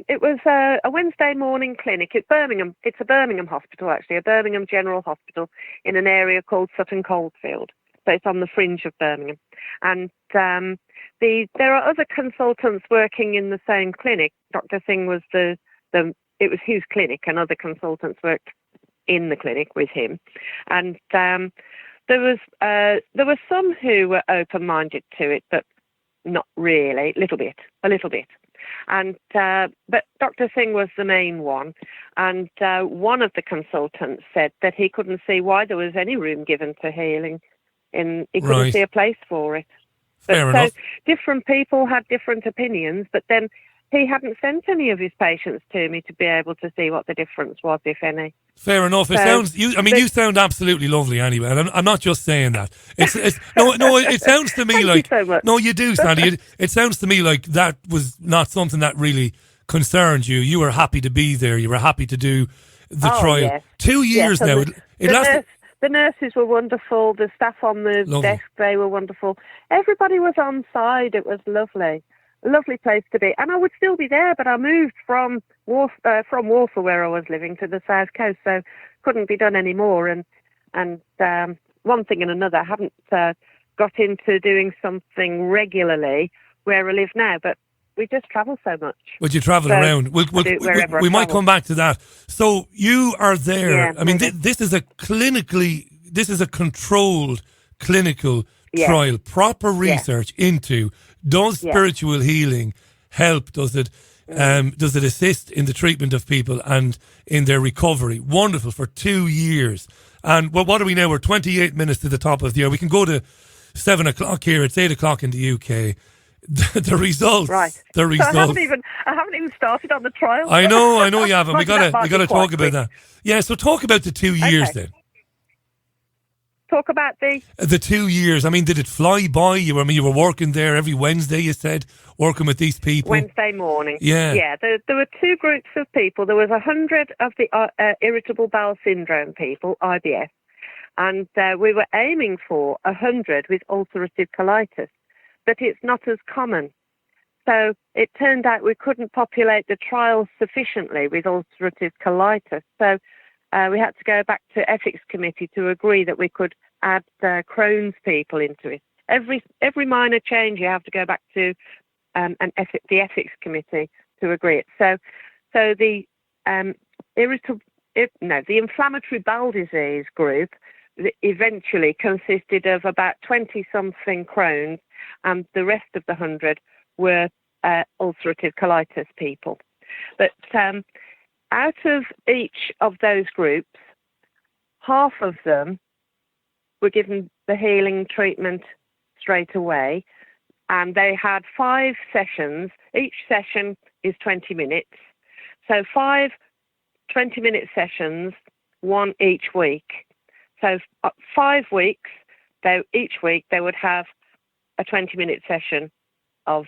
It was a Wednesday morning clinic at Birmingham. It's a Birmingham hospital, actually, a Birmingham General Hospital in an area called Sutton Coldfield. So it's on the fringe of Birmingham, and there are other consultants working in the same clinic. Dr. Singh was it was his clinic, and other consultants worked in the clinic with him, and there were some who were open-minded to it, but not really. A little bit. And but Dr. Singh was the main one, and one of the consultants said that he couldn't see why there was any room given to healing and he couldn't Right. see a place for it. Fair So enough. different people had different opinions, but then he hadn't sent any of his patients to me to be able to see what the difference was, if any. Fair enough. It So, sounds. You sound absolutely lovely anyway, and I'm not just saying that. It's no. It sounds to me Thank like you so much. no, you do, Sandy. It sounds to me like that was not something that really concerned you. You were happy to be there. You were happy to do the trial. Yes. 2 years Yes, now. and It lasted. The nurses were wonderful. The staff on the Lovely. desk, they were wonderful. Everybody was on side. It was lovely. A lovely place to be. And I would still be there, but I moved from Warsaw, where I was living, to the south coast, so couldn't be done anymore. And one thing and another, I haven't got into doing something regularly where I live now, but we just travel so much. Would you travel So around? I do it wherever I We might travel. come back to that. So you are there. Yeah, I mean, maybe. this is a controlled clinical Yeah. trial, proper research into does Yeah. spiritual healing help? Does it assist in the treatment of people and in their recovery? Wonderful, for 2 years. And well, what are we now? We're 28 minutes to the top of the hour. We can go to 7 o'clock here. It's 8 o'clock in the UK. The results. Right. The So results. I haven't even started on the trial. I know you haven't. We Imagine that might gotta be quite talk about quick. that. Yeah, so talk about the 2 years Okay. then. Talk about The 2 years. I mean, did it fly by you? I mean, you were working there every Wednesday, you said, working with these people. Wednesday morning. Yeah. Yeah, there were two groups of people. There was 100 of the irritable bowel syndrome people, IBS, and we were aiming for 100 with ulcerative colitis, but it's not as common. So it turned out we couldn't populate the trial sufficiently with ulcerative colitis. So we had to go back to ethics committee to agree that we could add Crohn's people into it. Every minor change you have to go back to the ethics committee to agree it. So the the inflammatory bowel disease group eventually consisted of about 20-something Crohn's, and the rest of the 100 were ulcerative colitis people. But out of each of those groups, half of them were given the healing treatment straight away, and they had 5 sessions. Each session is 20 minutes. So 5 20-minute sessions, one each week. So 5 weeks, each week they would have a 20-minute session of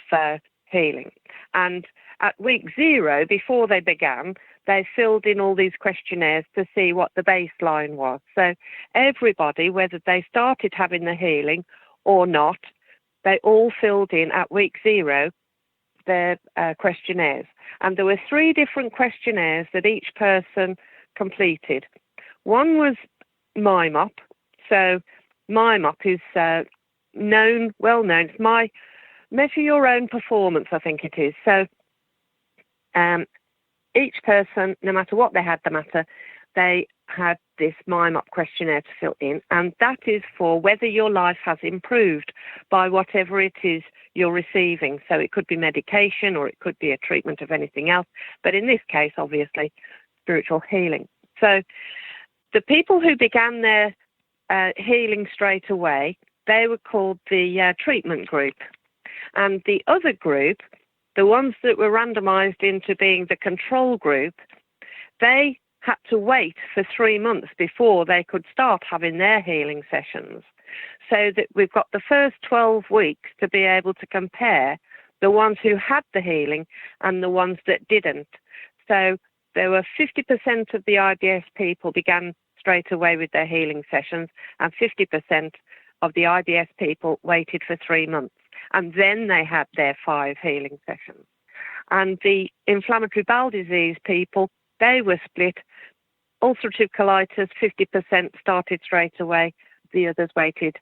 healing. And at week 0, before they began, they filled in all these questionnaires to see what the baseline was. So everybody, whether they started having the healing or not, they all filled in at week 0 their questionnaires. And there were 3 different questionnaires that each person completed. One was MIMOP. So MIMOP is well known. It's my measure your own performance, I think it is. So each person, no matter what they had the matter, they had this MIMOP questionnaire to fill in, and that is for whether your life has improved by whatever it is you're receiving. So it could be medication or it could be a treatment of anything else, but in this case, obviously, spiritual healing. So the people who began their healing straight away, they were called the treatment group. And the other group, the ones that were randomized into being the control group, they had to wait for 3 months before they could start having their healing sessions. So that we've got the first 12 weeks to be able to compare the ones who had the healing and the ones that didn't. So there were 50% of the IBS people began straight away with their healing sessions, and 50% of the IBS people waited for 3 months. And then they had their 5 healing sessions. And the inflammatory bowel disease people, they were split. Ulcerative colitis, 50% started straight away. The others waited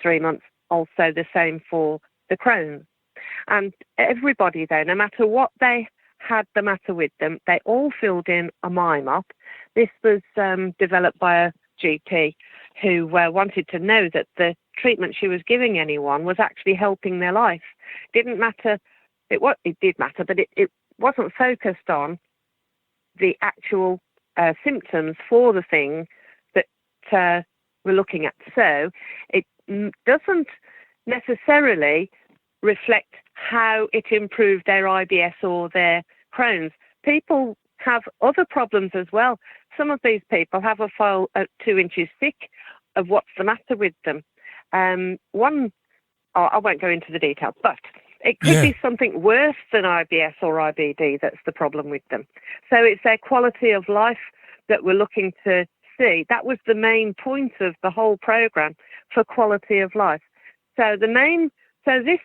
3 months. Also the same for the Crohn's. And everybody, though, no matter what they had the matter with them, they all filled in a MIMOP. This was developed by a GP who wanted to know that the treatment she was giving anyone was actually helping their life. Didn't matter. It did matter, but it wasn't focused on the actual symptoms for the thing that we're looking at. So doesn't necessarily reflect how it improved their IBS or their Crohn's. People have other problems as well. Some of these people have a file 2 inches thick of what's the matter with them. I won't go into the details, but it could be something worse than IBS or IBD that's the problem with them. So it's their quality of life that we're looking to see. That was the main point of the whole program, for quality of life. So this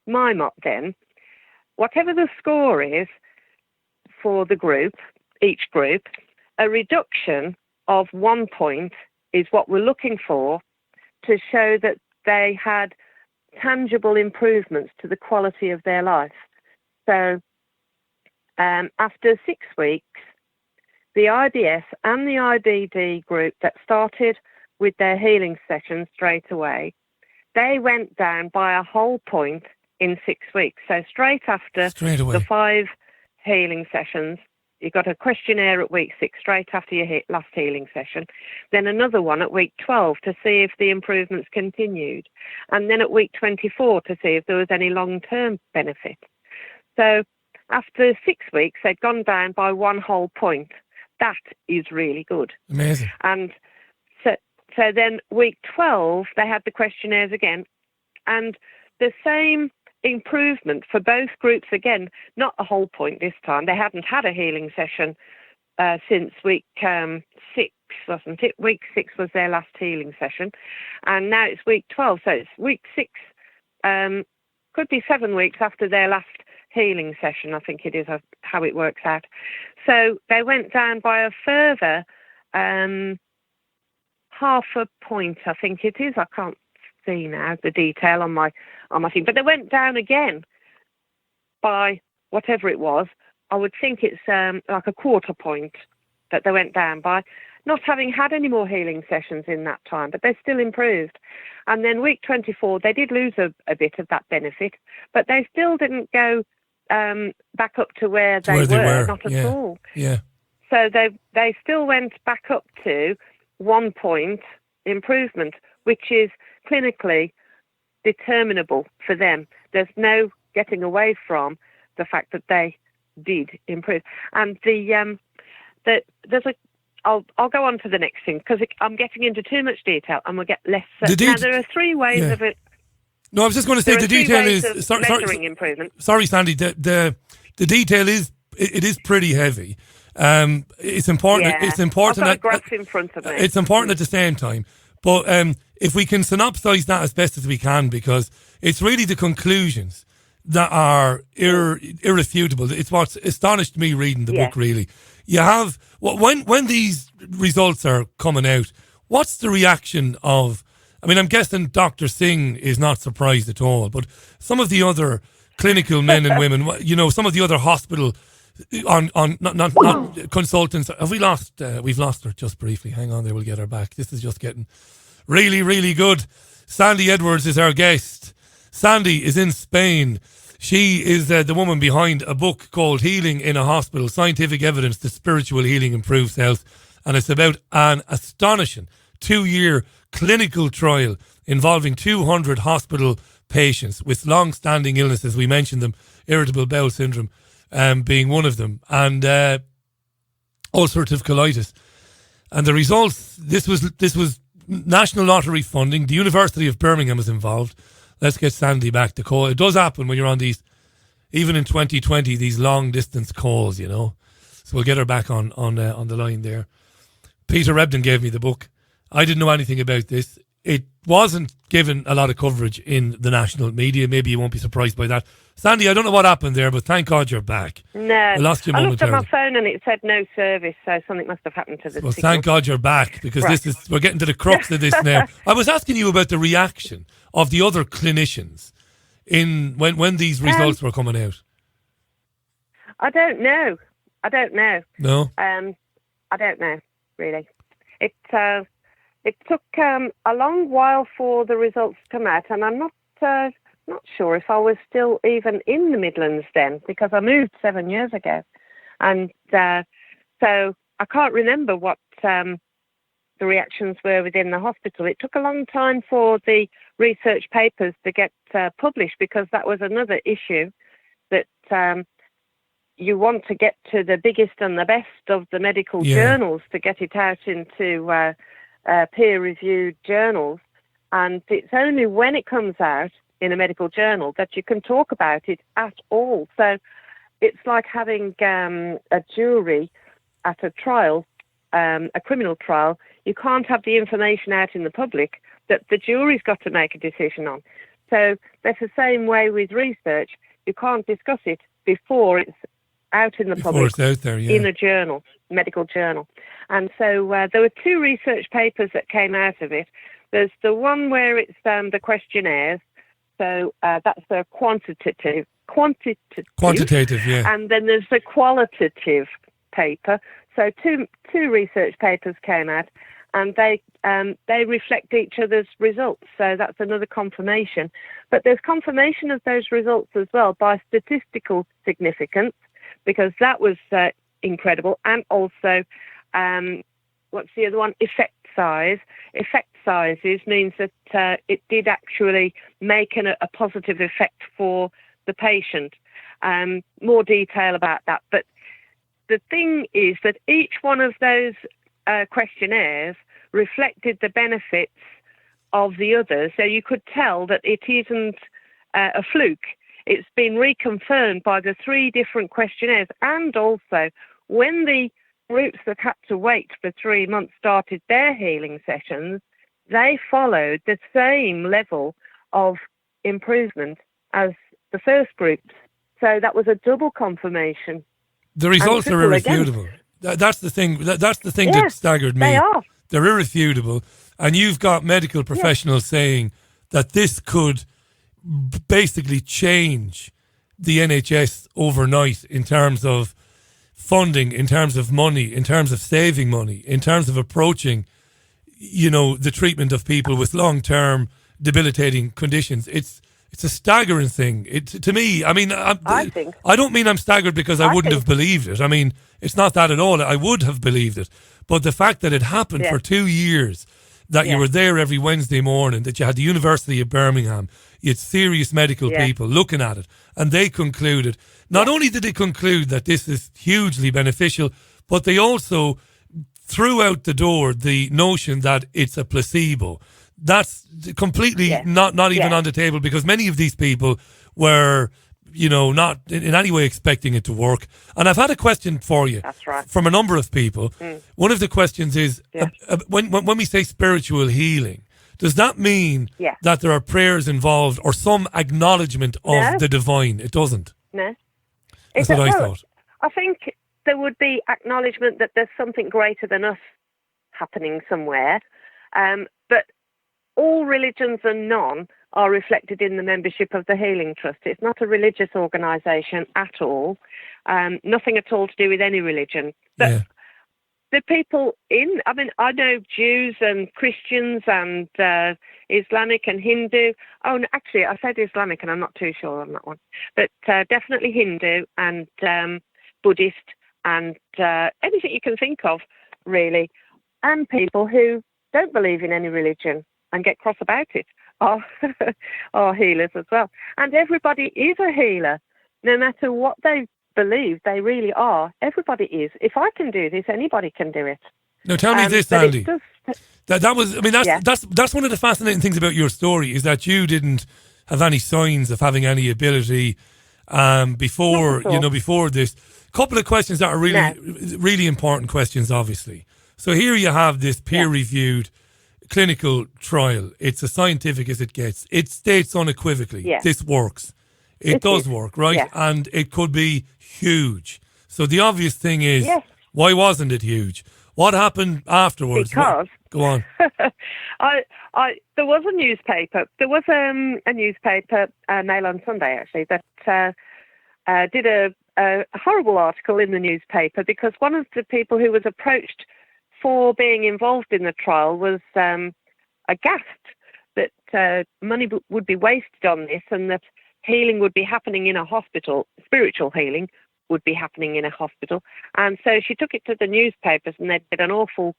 MIMOT then, whatever the score is for the group, each group, a reduction of 1 point is what we're looking for to show that they had tangible improvements to the quality of their life. So after 6 weeks, the IBS and the IBD group that started with their healing session straight away, they went down by a whole point in 6 weeks. So straight after the 5 healing sessions, you got a questionnaire at week 6, straight after your last healing session, then another one at week 12 to see if the improvements continued, and then at week 24 to see if there was any long-term benefit. So after 6 weeks, they'd gone down by 1 whole point. That is really good. Amazing. And so then week 12, they had the questionnaires again, and the same improvement for both groups again, not a whole point this time. They hadn't had a healing session since week 6, wasn't it? Week 6 was their last healing session, and now it's week 12, so it's week 6, could be 7 weeks after their last healing session, I think it is how it works out. So they went down by a further half a point, I think it is. I can't see now the detail on my thing, but they went down again by whatever it was. I would think it's like a quarter point that they went down by, not having had any more healing sessions in that time, but they still improved. And then week 24, they did lose a bit of that benefit, but they still didn't go back up to where they were, not at all. Yeah. So they still went back up to 1 point improvement, which is clinically determinable for them. There's no getting away from the fact that they did improve. And I'll go on to the next thing because I'm getting into too much detail and we'll get less. Now there are 3 ways of it. No, I was just going to say the detail is measuring improvement. Sorry, Sandy. The detail is pretty heavy. It's important. Yeah. It's important. I've got a graph in front of me. It's important at the same time. But if we can synopsize that as best as we can, because it's really the conclusions that are irrefutable. It's what's astonished me reading the book. Really, you have when these results are coming out. What's the reaction of? I mean, I'm guessing Dr. Singh is not surprised at all, but some of the other clinical men and women, some of the other hospital not consultants. Have we lost? We've lost her just briefly. Hang on there, we'll get her back. This is just getting really, really good. Sandy Edwards is our guest. Sandy is in Spain. She is the woman behind a book called Healing in a Hospital, Scientific Evidence that Spiritual Healing Improves Health. And it's about an astonishing 2-year clinical trial involving 200 hospital patients with long-standing illnesses. We mentioned them, irritable bowel syndrome being one of them, and ulcerative colitis. And the results, this was national lottery funding. The University of Birmingham was involved. Let's get Sandy back to call. It does happen when you're on these, even in 2020, these long distance calls, So we'll get her back on the line there. Peter Rebden gave me the book. I didn't know anything about this. It wasn't given a lot of coverage in the national media. Maybe you won't be surprised by that. Sandy, I don't know what happened there, but thank God you're back. No. I lost you momentarily. I looked at my phone and it said no service, so something must have happened to the signal. Thank God you're back, because we're getting to the crux of this now. I was asking you about the reaction of the other clinicians when these results were coming out. I don't know. No? I don't know, really. It took a long while for the results to come out, and I'm not sure if I was still even in the Midlands then, because I moved 7 years ago, and so I can't remember what the reactions were within the hospital. It took a long time for the research papers to get published, because that was another issue, that you want to get to the biggest and the best of the medical journals to get it out into peer-reviewed journals. And it's only when it comes out in a medical journal that you can talk about it at all. So it's like having a jury at a trial, a criminal trial. You can't have the information out in the public that the jury's got to make a decision on. So that's the same way with research. You can't discuss it before it's out in the public, it's out there, in a journal, medical journal. And so there were 2 research papers that came out of it. There's the one where it's the questionnaires. So that's the quantitative, yeah. And then there's the qualitative paper. So two research papers came out, and they reflect each other's results. So that's another confirmation. But there's confirmation of those results as well by statistical significance, because that was incredible. And also, what's the other one? Effect size. Effect sizes means that it did actually make a positive effect for the patient. More detail about that. But the thing is that each one of those questionnaires reflected the benefits of the others. So you could tell that it isn't a fluke. It's been reconfirmed by the 3 different questionnaires. And also, when the groups that had to wait for 3 months started their healing sessions, they followed the same level of improvement as the first groups. So that was a double confirmation. The results are irrefutable. That's the thing. That's the thing that staggered me. They are. They're irrefutable. And you've got medical professionals saying that this could basically change the NHS overnight in terms of funding, in terms of money, in terms of saving money, in terms of approaching, the treatment of people with long-term debilitating conditions. It's a staggering thing. To me, I mean, I don't mean I'm staggered because I wouldn't have believed it. I mean, it's not that at all. I would have believed it. But the fact that it happened for 2 years, that you were there every Wednesday morning, that you had the University of Birmingham, you had serious medical people looking at it, and they concluded, not only did they conclude that this is hugely beneficial, but they also threw out the door the notion that it's a placebo. That's completely not even on the table, because many of these people were, not in any way expecting it to work. And I've had a question for you from a number of people. One of the questions is, when we say spiritual healing, does that mean that there are prayers involved or some acknowledgement of the divine? It doesn't. No. That's what I thought. I think there would be acknowledgement that there's something greater than us happening somewhere. But all religions and none are reflected in the membership of the Healing Trust. It's not a religious organisation at all. Nothing at all to do with any religion. But the people I know Jews and Christians and Islamic and Hindu. Oh, no, actually, I said Islamic and I'm not too sure on that one. But definitely Hindu and Buddhist and anything you can think of, really. And people who don't believe in any religion and get cross about it are healers as well. And everybody is a healer. No matter what they believe, they really are. Everybody is. If I can do this, anybody can do it. Now tell me this, Andy. That was, I mean, that's one of the fascinating things about your story, is that you didn't have any signs of having any ability before this. Couple of questions that are really important questions, obviously. So here you have this peer-reviewed clinical trial. It's as scientific as it gets. It states unequivocally this works. It does work, right? Yeah. And it could be huge. So the obvious thing is, why wasn't it huge? What happened afterwards? Because go on. There was a newspaper. There was a newspaper, Mail on Sunday actually, that did a horrible article in the newspaper, because one of the people who was approached for being involved in the trial was aghast that money would be wasted on this, and that healing would be happening in a hospital, spiritual healing would be happening in a hospital. And so she took it to the newspapers and they did an awful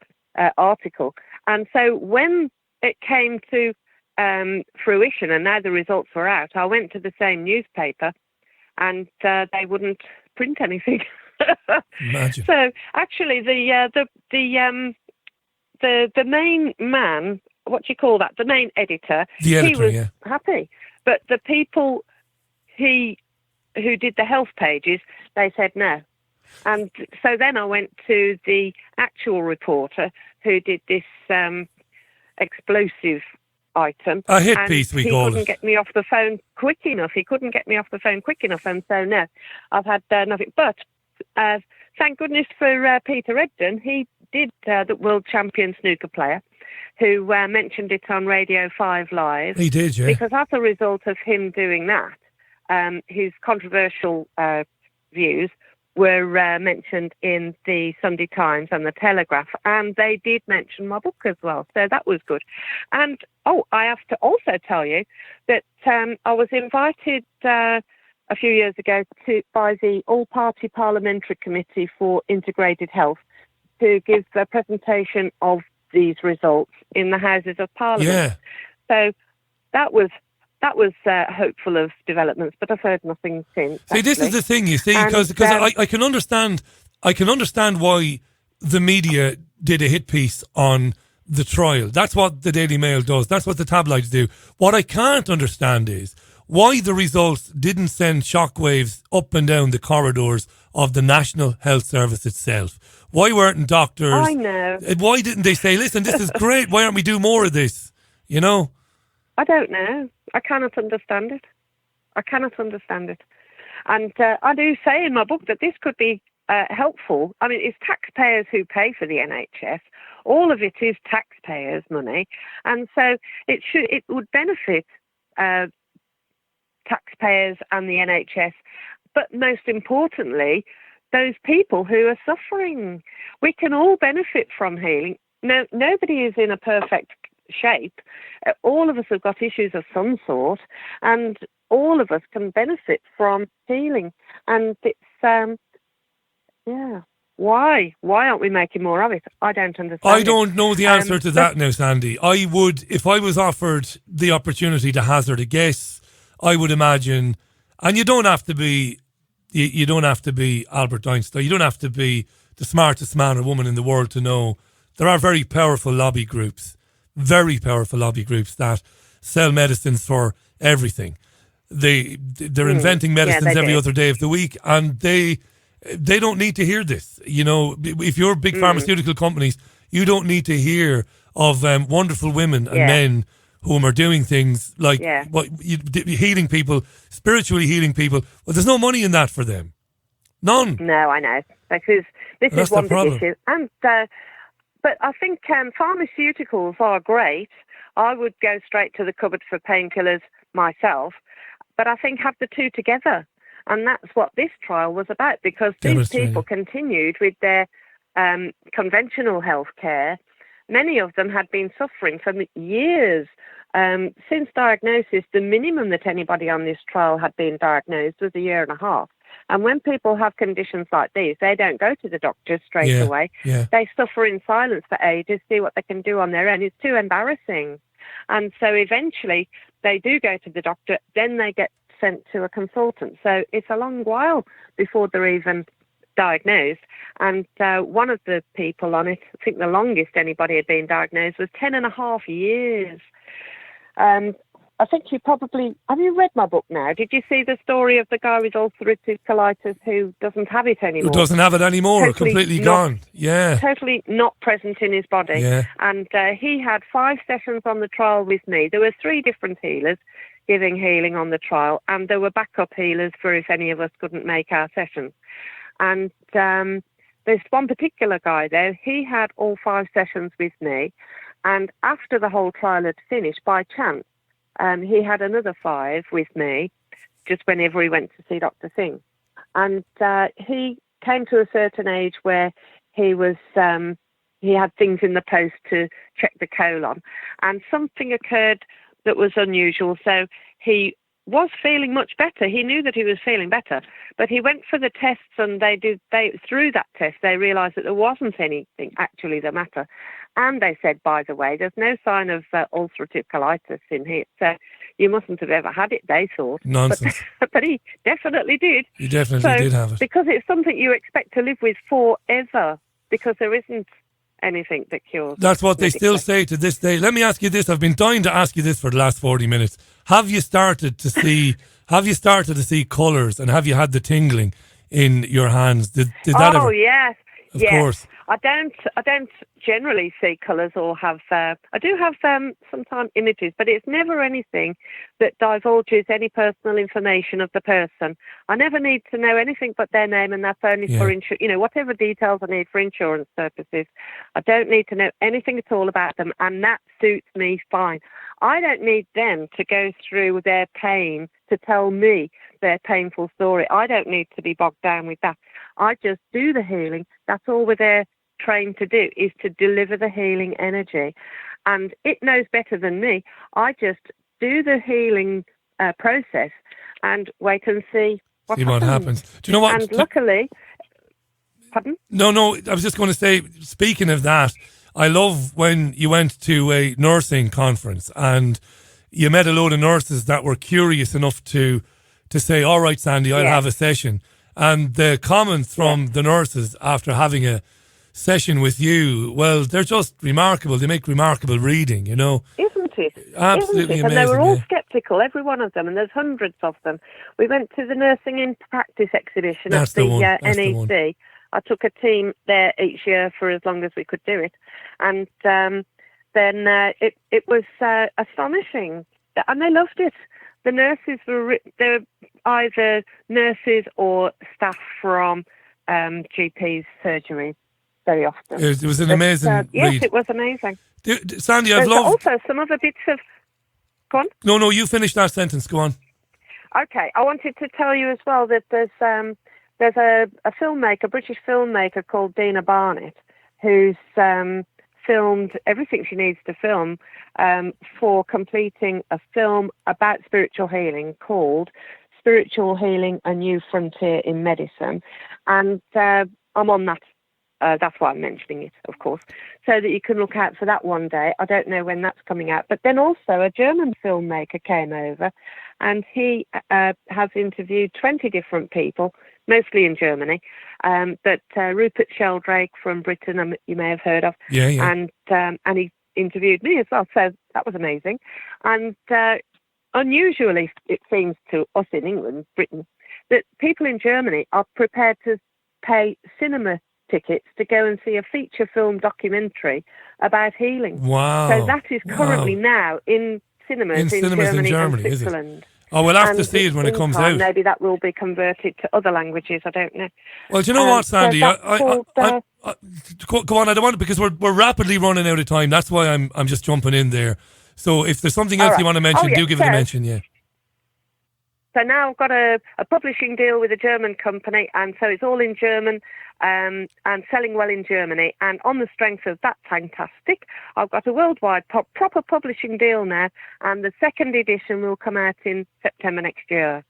article. And so when it came to fruition and now the results were out, I went to the same newspaper and they wouldn't print anything. Imagine. So actually the main man, what do you call that? The main editor, the editor, he was happy. But the people who did the health pages, they said no. And so then I went to the actual reporter who did this explosive item. A hit piece, we call it. He couldn't get me off the phone quick enough. And so, no, I've had nothing. But thank goodness for Peter Ebdon. He did the world champion snooker player who mentioned it on Radio 5 Live. He did, yeah. Because as a result of him doing that, his controversial views were mentioned in the Sunday Times and the Telegraph, and they did mention my book as well, so that was good. And, I have to also tell you that I was invited a few years ago by the All-Party Parliamentary Committee for Integrated Health to give a presentation of these results in the Houses of Parliament. Yeah. So that was hopeful of developments, but I've heard nothing since. See, this is the thing, you see, because I can understand why the media did a hit piece on the trial. That's what the Daily Mail does. That's what the tabloids do. What I can't understand is why the results didn't send shockwaves up and down the corridors of the National Health Service itself. Why weren't doctors? I know. Why didn't they say, listen, this is great. Why aren't we doing more of this? You know? I don't know. I cannot understand it. And I do say in my book that this could be helpful. I mean, it's taxpayers who pay for the NHS. All of it is taxpayers' money. And so it would benefit taxpayers and the NHS. But most importantly, those people who are suffering. We can all benefit from healing. No, nobody is in a perfect shape. All of us have got issues of some sort, and all of us can benefit from healing. And it's why aren't we making more of it? I don't understand. I don't know the answer to that now, Sandy. I would, if I was offered the opportunity to hazard a guess, I would imagine, and you don't have to be Albert Einstein, you don't have to be the smartest man or woman in the world to know there are very powerful lobby groups that sell medicines for everything. They're inventing medicines every other day of the week, and they don't need to hear this. You know, if you're big pharmaceutical companies, you don't need to hear of wonderful women and men whom are doing things like healing people, spiritually healing people. Well, there's no money in that for them. None. No, I know, because this is one big issue. And but I think pharmaceuticals are great. I would go straight to the cupboard for painkillers myself, but I think have the two together. And that's what this trial was about, because these people continued with their conventional health care. Many of them had been suffering for years. Since diagnosis, the minimum that anybody on this trial had been diagnosed was 1.5 years. And when people have conditions like these, they don't go to the doctor straight away. Yeah. They suffer in silence for ages, see what they can do on their own. It's too embarrassing. And so eventually they do go to the doctor, then they get sent to a consultant. So it's a long while before they're even diagnosed. And one of the people on it, I think the longest anybody had been diagnosed was 10.5 years. I think you probably... Have you read my book now? Did you see the story of the guy with ulcerative colitis who doesn't have it anymore? Who doesn't have it anymore, totally completely gone. Yeah. Totally not present in his body. Yeah. And he had 5 sessions on the trial with me. There were 3 different healers giving healing on the trial, and there were backup healers for if any of us couldn't make our sessions. And there's one particular guy there, he had all 5 sessions with me, and after the whole trial had finished, by chance, he had another 5 with me, just whenever he went to see Dr. Singh. And he came to a certain age where he was, he had things in the post to check the colon, and something occurred that was unusual. So he was feeling much better. He knew that he was feeling better, but he went for the tests, and through that test, they realised that there wasn't anything actually the matter. And they said, by the way, there's no sign of ulcerative colitis in here. So you mustn't have ever had it, they thought. Nonsense. But he definitely did. He definitely did have it. Because it's something you expect to live with forever, because there isn't anything that cures. That's what they still say to this day. Let me ask you this. I've been dying to ask you this for the last 40 minutes. Have you started to see colours, and have you had the tingling in your hands? Did that ever? Yes. Of course. I don't generally see colours or have. I do have sometimes images, but it's never anything that divulges any personal information of the person. I never need to know anything but their name and their phone is for whatever details I need for insurance purposes. I don't need to know anything at all about them, and that suits me fine. I don't need them to go through their pain to tell me their painful story. I don't need to be bogged down with that. I just do the healing. That's all we're there trained to do, is to deliver the healing energy. And it knows better than me. I just do the healing process and wait and see what happens. Do you know what? And luckily... Pardon? No, I was just going to say, speaking of that, I love when you went to a nursing conference and you met a load of nurses that were curious enough to say, all right, Sandy, I'll have a session. And the comments from the nurses after having a session with you, well, they're just remarkable. They make remarkable reading, you know. Isn't it? Absolutely Isn't it? amazing. And they were all sceptical, every one of them, and there's hundreds of them. We went to the Nursing in Practice exhibition at the NEC. I took a team there each year for as long as we could do it. And then it was astonishing. And they loved it. The nurses they were either nurses or staff from GP's surgery very often. It was an amazing read. Yes, it was amazing. Sandy, I've loved... Also, some other bits of... Go on. No, you finish that sentence. Go on. Okay, I wanted to tell you as well that there's a filmmaker, British filmmaker called Dina Barnett, who's filmed everything she needs to film for completing a film about spiritual healing called Spiritual Healing, A New Frontier in Medicine. And I'm on that. That's why I'm mentioning it, of course, so that you can look out for that one day. I don't know when that's coming out. But then also a German filmmaker came over and he has interviewed 20 different people, mostly in Germany, but Rupert Sheldrake from Britain, you may have heard of. Yeah. And he interviewed me as well, so that was amazing. And unusually, it seems to us in England, Britain, that people in Germany are prepared to pay cinema tickets to go and see a feature film documentary about healing. Wow. So that is currently now in cinemas in Germany and Switzerland. Oh, we'll have to see it when it comes out. Maybe that will be converted to other languages. I don't know. Well, do you know what, Sandy? So go on. I don't want to, because we're rapidly running out of time. That's why I'm just jumping in there. So if there's something else you want to mention, do give it a mention. Yeah. So now I've got a publishing deal with a German company, and so it's all in German and selling well in Germany. And on the strength of that, fantastic, I've got a worldwide proper publishing deal now, and the second edition will come out in September next year.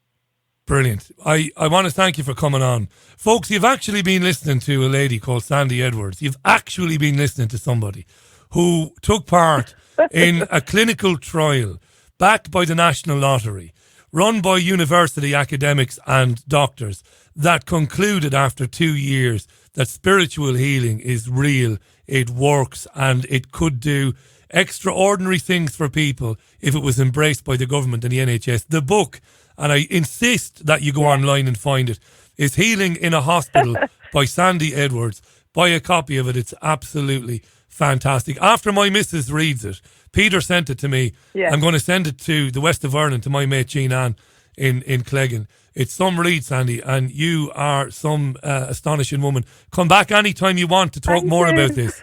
Brilliant. I want to thank you for coming on. Folks, you've actually been listening to a lady called Sandy Edwards. You've actually been listening to somebody who took part in a clinical trial backed by the National Lottery, run by university academics and doctors, that concluded after 2 years that spiritual healing is real, it works, and it could do extraordinary things for people if it was embraced by the government and the NHS. The book, and I insist that you go online and find it, is Healing in a Hospital by Sandy Edwards. Buy a copy of it. It's absolutely fantastic. After my missus reads it, Peter sent it to me. Yeah. I'm going to send it to the west of Ireland, to my mate Jean Ann in Cleggan. It's some read, Sandy, and you are some astonishing woman. Come back anytime you want to talk more about this.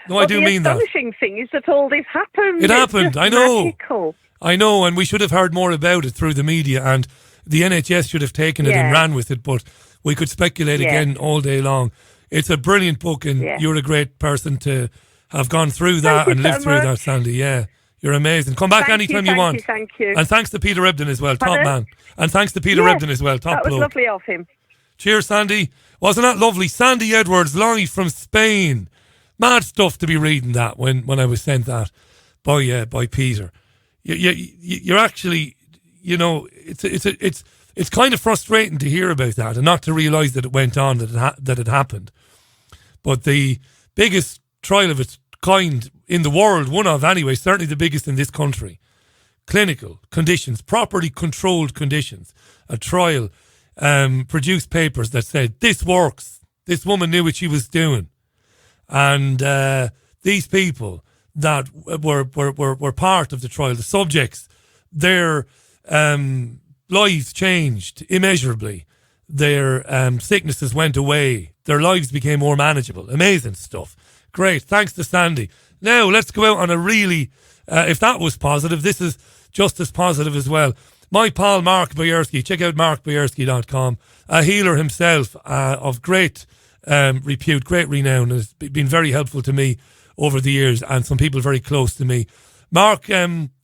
No, I do mean that. The astonishing thing is that all this happened. It happened, I know. Magical. I know, and we should have heard more about it through the media, and the NHS should have taken it and ran with it, but we could speculate again all day long. It's a brilliant book, and you're a great person to have gone through that and lived through that, Sandy. Yeah, you're amazing. Come back anytime you want. Thank you. And thanks to Peter Ebden as well, top man. And thanks to Peter Ebden as well, top bloke. That was lovely of him. Cheers, Sandy. Wasn't that lovely? Sandy Edwards, live from Spain. Mad stuff to be reading that when I was sent that by Peter. You're actually, you know, it's kind of frustrating to hear about that and not to realise that it went on, that it happened. But the biggest trial of its kind in the world, one of anyway, certainly the biggest in this country. Clinical conditions, properly controlled conditions. A trial produced papers that said, this works. This woman knew what she was doing. And these people that were part of the trial, the subjects, their lives changed immeasurably. Their sicknesses went away. Their lives became more manageable. Amazing stuff. Great. Thanks to Sandy. Now, let's go out on a really, if that was positive, this is just as positive as well. My pal Mark Boyerski, check out markboyerski.com, a healer himself of great repute, great renown, has been very helpful to me over the years and some people very close to me. Mark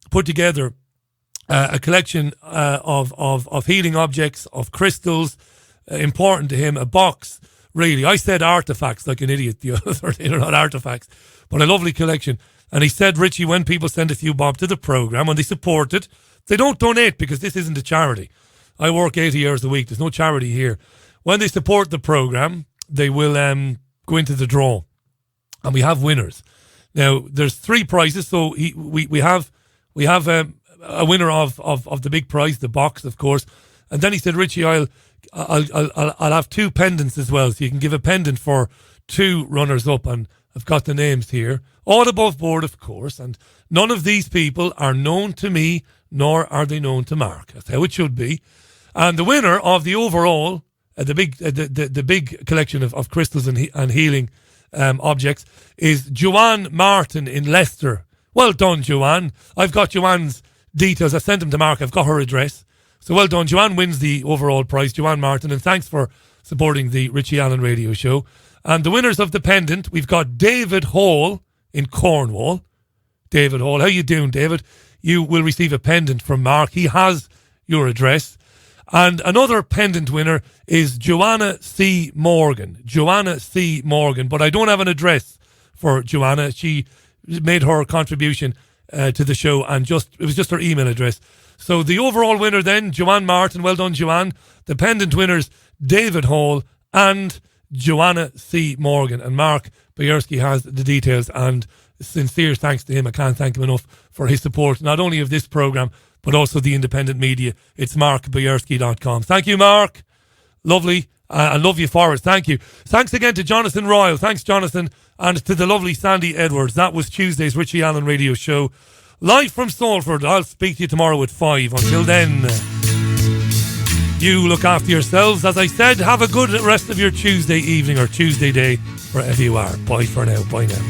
put together a collection of healing objects, of crystals, important to him, a box, really. I said artifacts like an idiot the other day, they're not artifacts, but a lovely collection. And he said, Richie, when people send a few bob to the programme, when they support it, they don't donate because this isn't a charity. I work 80 hours a week. There's no charity here. When they support the programme, they will go into the draw. And we have winners. Now, there's 3 prizes. So we have a winner of the big prize, the box, of course. And then he said, Richie, I'll have 2 pendants as well. So you can give a pendant for 2 runners up. And I've got the names here. All above board, of course. And none of these people are known to me, nor are they known to Mark. That's how it should be. And the winner of the overall, the big collection of crystals and healing objects is Joanne Martin in Leicester. Well done, Joanne. I've got Joanne's details. I sent them to Mark. I've got her address. So well done. Joanne wins the overall prize, Joanne Martin. And thanks for supporting the Richie Allen radio show. And the winners of the pendant, we've got David Hall in Cornwall. David Hall. How you doing, David? You will receive a pendant from Mark. He has your address. And another pendant winner is Joanna C. Morgan. Joanna C. Morgan. But I don't have an address for Joanna. She made her contribution to the show and it was just her email address. So the overall winner then, Joanne Martin. Well done, Joanne. The pendant winners, David Hall and Joanna C. Morgan. And Mark Boyerski has the details, and sincere thanks to him. I can't thank him enough for his support, not only of this programme, but also the independent media. It's markboyerski.com. Thank you, Mark. Lovely. I love you for it. Thank you. Thanks again to Jonathan Royle. Thanks, Jonathan. And to the lovely Sandy Edwards. That was Tuesday's Richie Allen radio show. Live from Salford. I'll speak to you tomorrow at 5. Until then, you look after yourselves. As I said, have a good rest of your Tuesday evening or Tuesday day, wherever you are. Bye for now. Bye now.